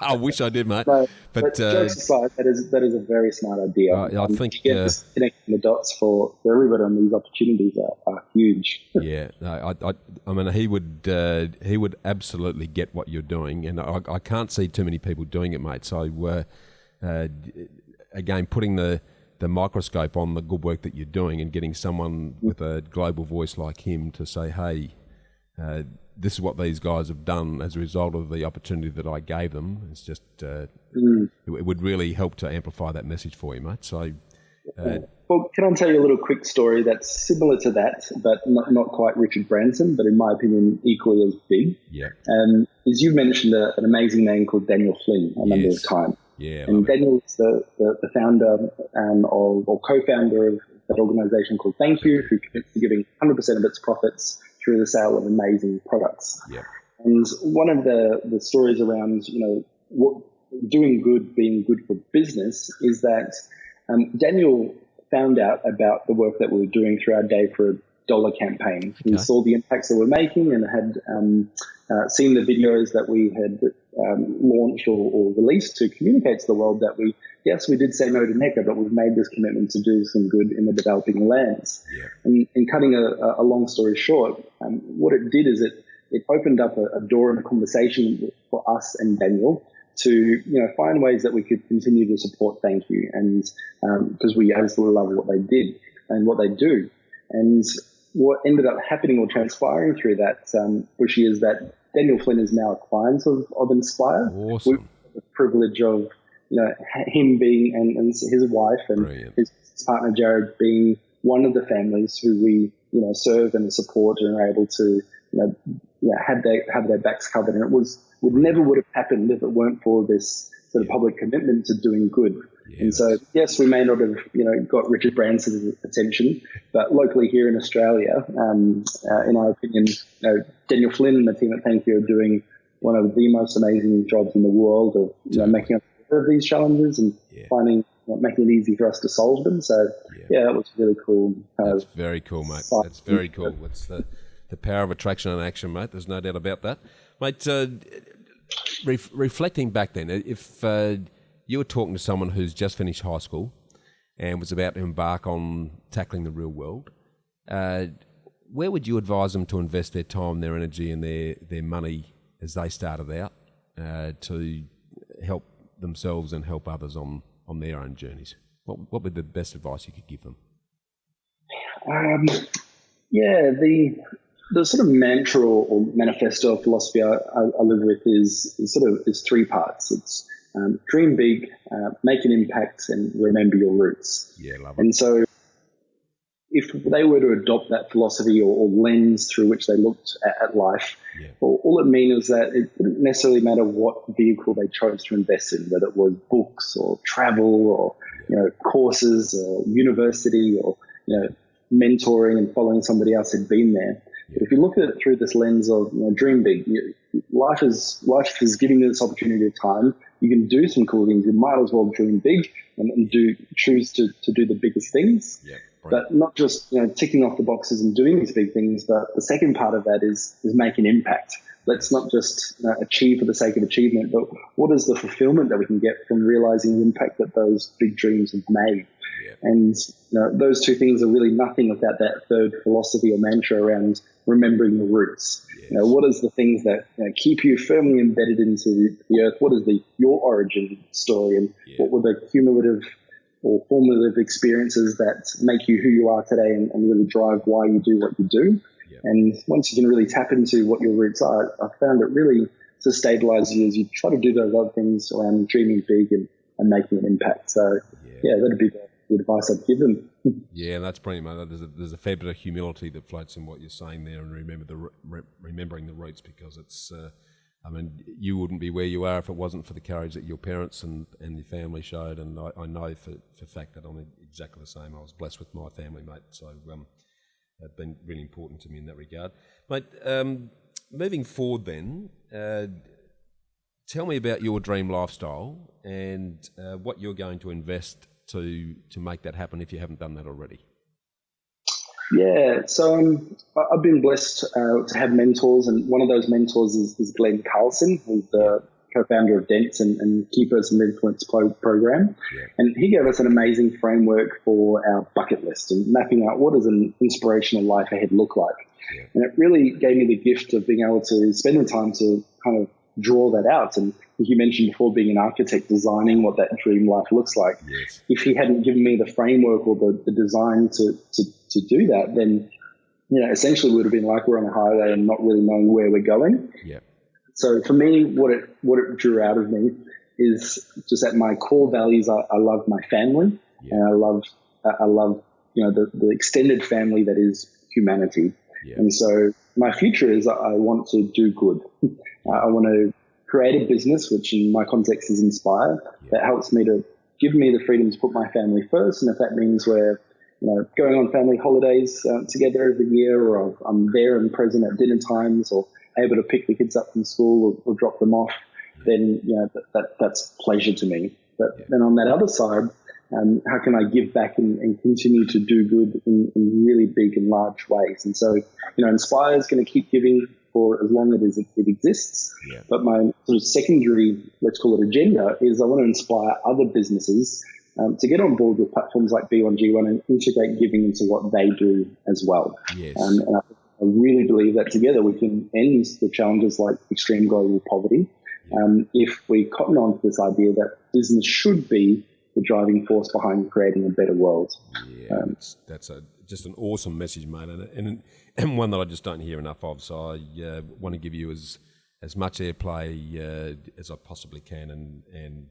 I wish I did, mate. No, but jokes aside, that is a very smart idea. I think connecting the dots for everybody on these opportunities are huge. Yeah, I mean, he would absolutely get what you're doing, and I can't see too many people doing it, mate. So again, putting the microscope on the good work that you're doing and getting someone with a global voice like him to say, hey, this is what these guys have done as a result of the opportunity that I gave them. It's just, it would really help to amplify that message for you, mate. So, well, can I tell you a little quick story that's similar to that, but not quite Richard Branson, but in my opinion, equally as big? Yeah. As you mentioned, an amazing man called Daniel Flynn a number of times. Yeah. And Daniel is the founder or co-founder of that organization called Thank You, who commits to giving 100% of its profits through the sale of amazing products. Yeah. And one of the stories around, what doing good, being good for business is that Daniel found out about the work that we were doing through our Day for a Dollar campaign. He saw the impacts that we're making and had seen the videos that we had launched or released to communicate to the world that we did say no to NECA, but we've made this commitment to do some good in the developing lands. Yeah. And cutting a long story short, what it did is it opened up a door and a conversation for us and Daniel to find ways that we could continue to support Thank You, and because we absolutely love what they did and what they do. And what ended up happening or transpiring through that, Bushy, is that Daniel Flynn is now a client of Inspire. Awesome. We've got the privilege of him being and his wife and Brilliant. His partner Jared being one of the families who we serve and support and are able to have their backs covered. And it never would have happened if it weren't for this sort of public commitment to doing good. Yes. And so, yes, we may not have, got Richard Branson's attention, but locally here in Australia, in our opinion, Daniel Flynn and the team at Thank You are doing one of the most amazing jobs in the world of making us aware of these challenges and making it easy for us to solve them. So, that was really cool. That's very cool, mate. That's very cool. It's the power of attraction and action, mate. There's no doubt about that. Mate, reflecting back then, if you were talking to someone who's just finished high school and was about to embark on tackling the real world, where would you advise them to invest their time, their energy and their money as they started out to help themselves and help others on their own journeys? What would be the best advice you could give them? The sort of mantra or manifesto or philosophy I live with is three parts. It's dream big, make an impact, and remember your roots. Yeah, love it. And so if they were to adopt that philosophy or lens through which they looked at life, all it means is that it wouldn't necessarily matter what vehicle they chose to invest in, whether it was books or travel or courses or university or mentoring and following somebody else who'd been there. But if you look at it through this lens of dream big, life is giving you this opportunity of time. You can do some cool things. You might as well dream big and choose to do the biggest things. Yeah, but not just ticking off the boxes and doing these big things. But the second part of that is make an impact. Let's not just achieve for the sake of achievement, but what is the fulfillment that we can get from realizing the impact that those big dreams have made? Yeah. And those two things are really nothing without that third philosophy or mantra around remembering the roots. Yes. What is the things that keep you firmly embedded into the earth? What is your origin story, and what were the cumulative or formative experiences that make you who you are today and really drive why you do what you do? Yeah. And once you can really tap into what your roots are, I found it really to stabilize you as you try to do those other things around dreaming big and making an impact. So that'd be the advice I'd give them. Yeah, that's brilliant, mate. There's a fair bit of humility that floats in what you're saying there, and remembering the roots, because it's. You wouldn't be where you are if it wasn't for the courage that your parents and your family showed, and I know for fact that I'm exactly the same. I was blessed with my family, mate, so it's been really important to me in that regard. Mate, moving forward then, tell me about your dream lifestyle and what you're going to invest to make that happen if you haven't done that already. Yeah, so I've been blessed to have mentors, and one of those mentors is Glenn Carlson, who's the co-founder of Dents and Key Person of Influence program. Yeah. And he gave us an amazing framework for our bucket list and mapping out what does an inspirational life ahead look like. Yeah. And it really gave me the gift of being able to spend the time to kind of draw that out. And you mentioned before being an architect, designing what that dream life looks like. Yes. If he hadn't given me the framework or the design to do that, then essentially would have been like we're on a highway and not really knowing where we're going. Yeah. So for me, what it drew out of me is just at my core values. I love my family, and I love the extended family that is humanity. Yeah. And so my future is I want to do good. I want to create a business, which in my context is Inspire, that helps me to give me the freedom to put my family first. And if that means we're going on family holidays together every year, or I'm there and present at dinner times, or able to pick the kids up from school or drop them off, then that's pleasure to me. But then on that other side, how can I give back and continue to do good in really big and large ways? And so, Inspire is going to keep giving for as long as it exists. Yeah. But my sort of secondary, let's call it agenda, is I want to inspire other businesses to get on board with platforms like B1G1 and integrate giving into what they do as well. Yes. And I really believe that together we can end the challenges like extreme global poverty if we cotton on to this idea that business should be the driving force behind creating a better world. Yeah, that's just an awesome message, mate, and one that I just don't hear enough of. So I want to give you as much airplay as I possibly can, and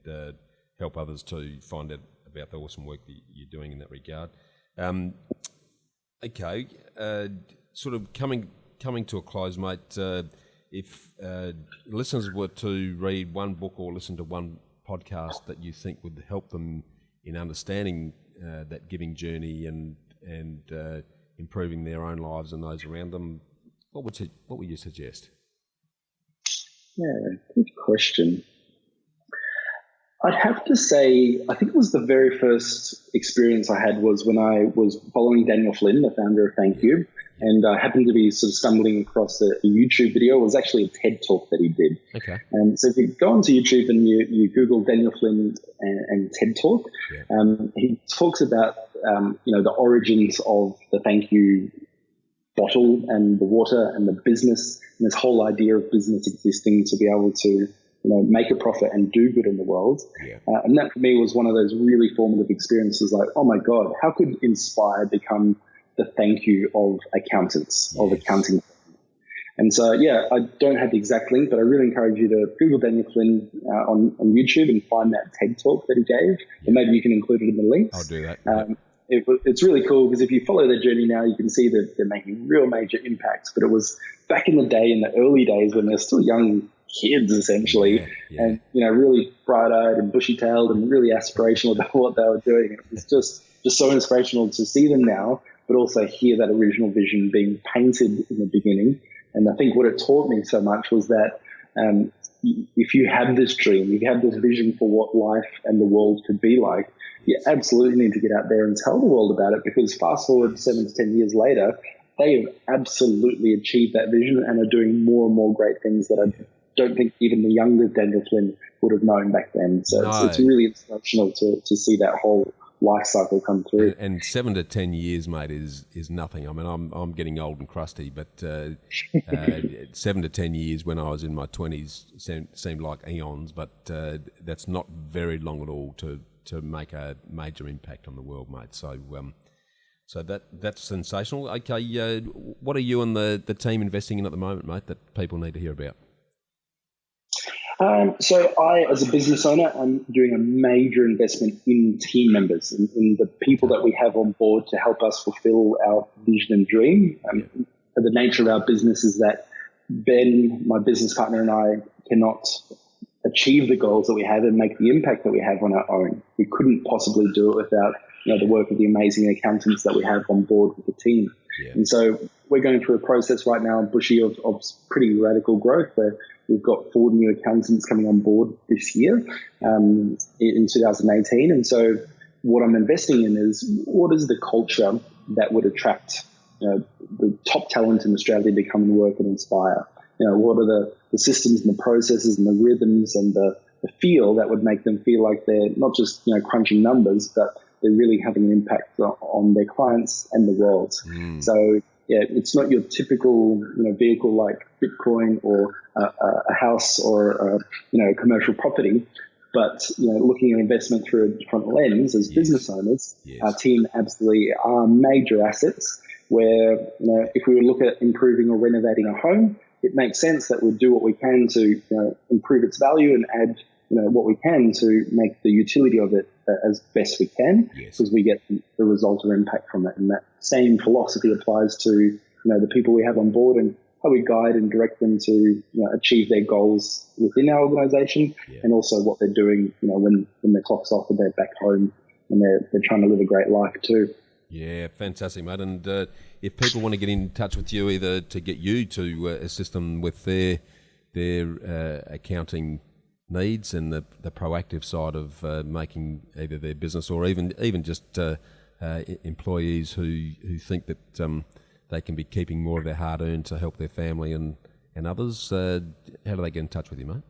help others to find out about the awesome work that you're doing in that regard. Okay, sort of coming to a close, mate. If listeners were to read one book or listen to one podcast that you think would help them in understanding that giving journey and improving their own lives and those around them, what would you suggest? Yeah, good question. I'd have to say, I think it was the very first experience I had was when I was following Daniel Flynn, the founder of Thank You, and I happened to be sort of stumbling across a YouTube video. It was actually a TED Talk that he did. Okay. So if you go onto YouTube and you Google Daniel Flynn and TED Talk, he talks about, the origins of the Thank You bottle and the water and the business, and this whole idea of business existing to be able to make a profit and do good in the world. Yeah. And that for me was one of those really formative experiences, like, oh my God, how could Inspire become the thank you of accountants, of accounting? And so, I don't have the exact link, but I really encourage you to Google Daniel Flynn on YouTube and find that TED Talk that he gave. And maybe you can include it in the links. I'll do that. It's really cool because if you follow their journey now, you can see that they're making real major impacts. But it was back in the day, in the early days, when they're still young kids essentially, and really bright-eyed and bushy-tailed and really aspirational about what they were doing. It was just so inspirational to see them now, but also hear that original vision being painted in the beginning. And I think what it taught me so much was that if you have this dream, if you have this vision for what life and the world could be like, you absolutely need to get out there and tell the world about it, because fast forward 7 to 10 years later, they have absolutely achieved that vision and are doing more and more great things that I don't think even the younger Daniel Flynn would have known back then. So it's really inspirational to see that whole life cycle come through. And 7 to 10 years, mate, is nothing. I mean, I'm getting old and crusty, but 7 to 10 years when I was in my 20s seemed like eons, but that's not very long at all to make a major impact on the world, mate. So that's sensational. Okay, what are you and the team investing in at the moment, mate, that people need to hear about? So I, as a business owner, I'm doing a major investment in team members, in the people that we have on board to help us fulfill our vision and dream. The nature of our business is that Ben, my business partner, and I cannot achieve the goals that we have and make the impact that we have on our own. We couldn't possibly do it without the work of the amazing accountants that we have on board with the team. Yeah. And so we're going through a process right now in Bushy of pretty radical growth, where we've got 4 new accountants coming on board this year in 2018. And so what I'm investing in is, what is the culture that would attract the top talent in Australia to come and work and Inspire? What are the systems and the processes and the rhythms and the feel that would make them feel like they're not just crunching numbers, but they're really having an impact on their clients and the world. So it's not your typical vehicle like Bitcoin or a house or a commercial property, but looking at investment through a different lens as business owners. Our team absolutely are major assets. where, if we would look at improving or renovating a home, it makes sense that we'd do what we can to improve its value and add what we can to make the utility of it as best we can, because we get the result or impact from it. And that same philosophy applies to the people we have on board and how we guide and direct them to achieve their goals within our organisation, and also what they're doing when the clock's off and they're back home and they're trying to live a great life too. Yeah, fantastic, mate. And if people want to get in touch with you, either to get you to assist them with their accounting needs and the proactive side of making either their business or even just employees who think that they can be keeping more of their hard-earned to help their family and others, how do they get in touch with you, mate?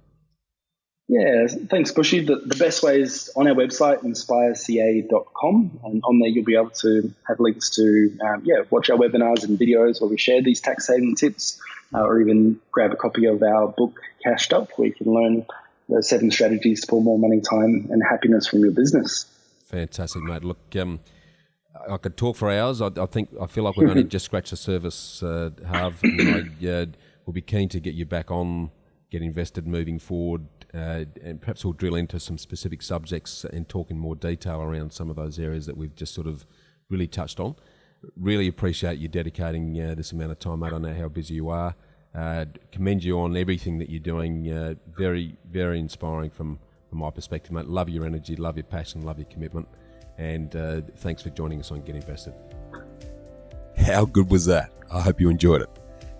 Yeah, thanks, Bushy. The best way is on our website, inspireca.com, and on there you'll be able to have links to watch our webinars and videos where we share these tax saving tips, or even grab a copy of our book, Cashed Up, where you can learn the 7 strategies to pull more money, time, and happiness from your business. Fantastic, mate. Look, I could talk for hours. I feel like we've only just scratched the surface, Harv. We'll be keen to get you back on, get invested moving forward, and perhaps we'll drill into some specific subjects and talk in more detail around some of those areas that we've just sort of really touched on. Really appreciate you dedicating this amount of time, mate. I know how busy you are. Commend you on everything that you're doing. Very, very inspiring from my perspective, mate. Love your energy, love your passion, love your commitment. And thanks for joining us on Get Invested. How good was that? I hope you enjoyed it.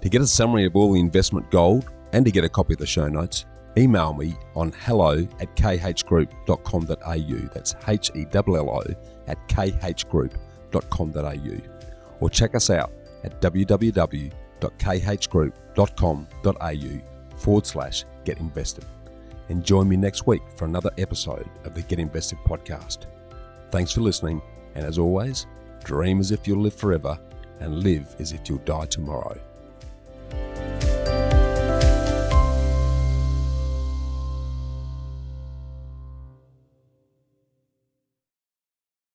To get a summary of all the investment gold and to get a copy of the show notes, email me on hello@khgroup.com.au. That's HELLO@khgroup.com.au. Or check us out at www.khgroup.com.au/Get Invested. And join me next week for another episode of the Get Invested podcast. Thanks for listening, and as always, dream as if you'll live forever and live as if you'll die tomorrow.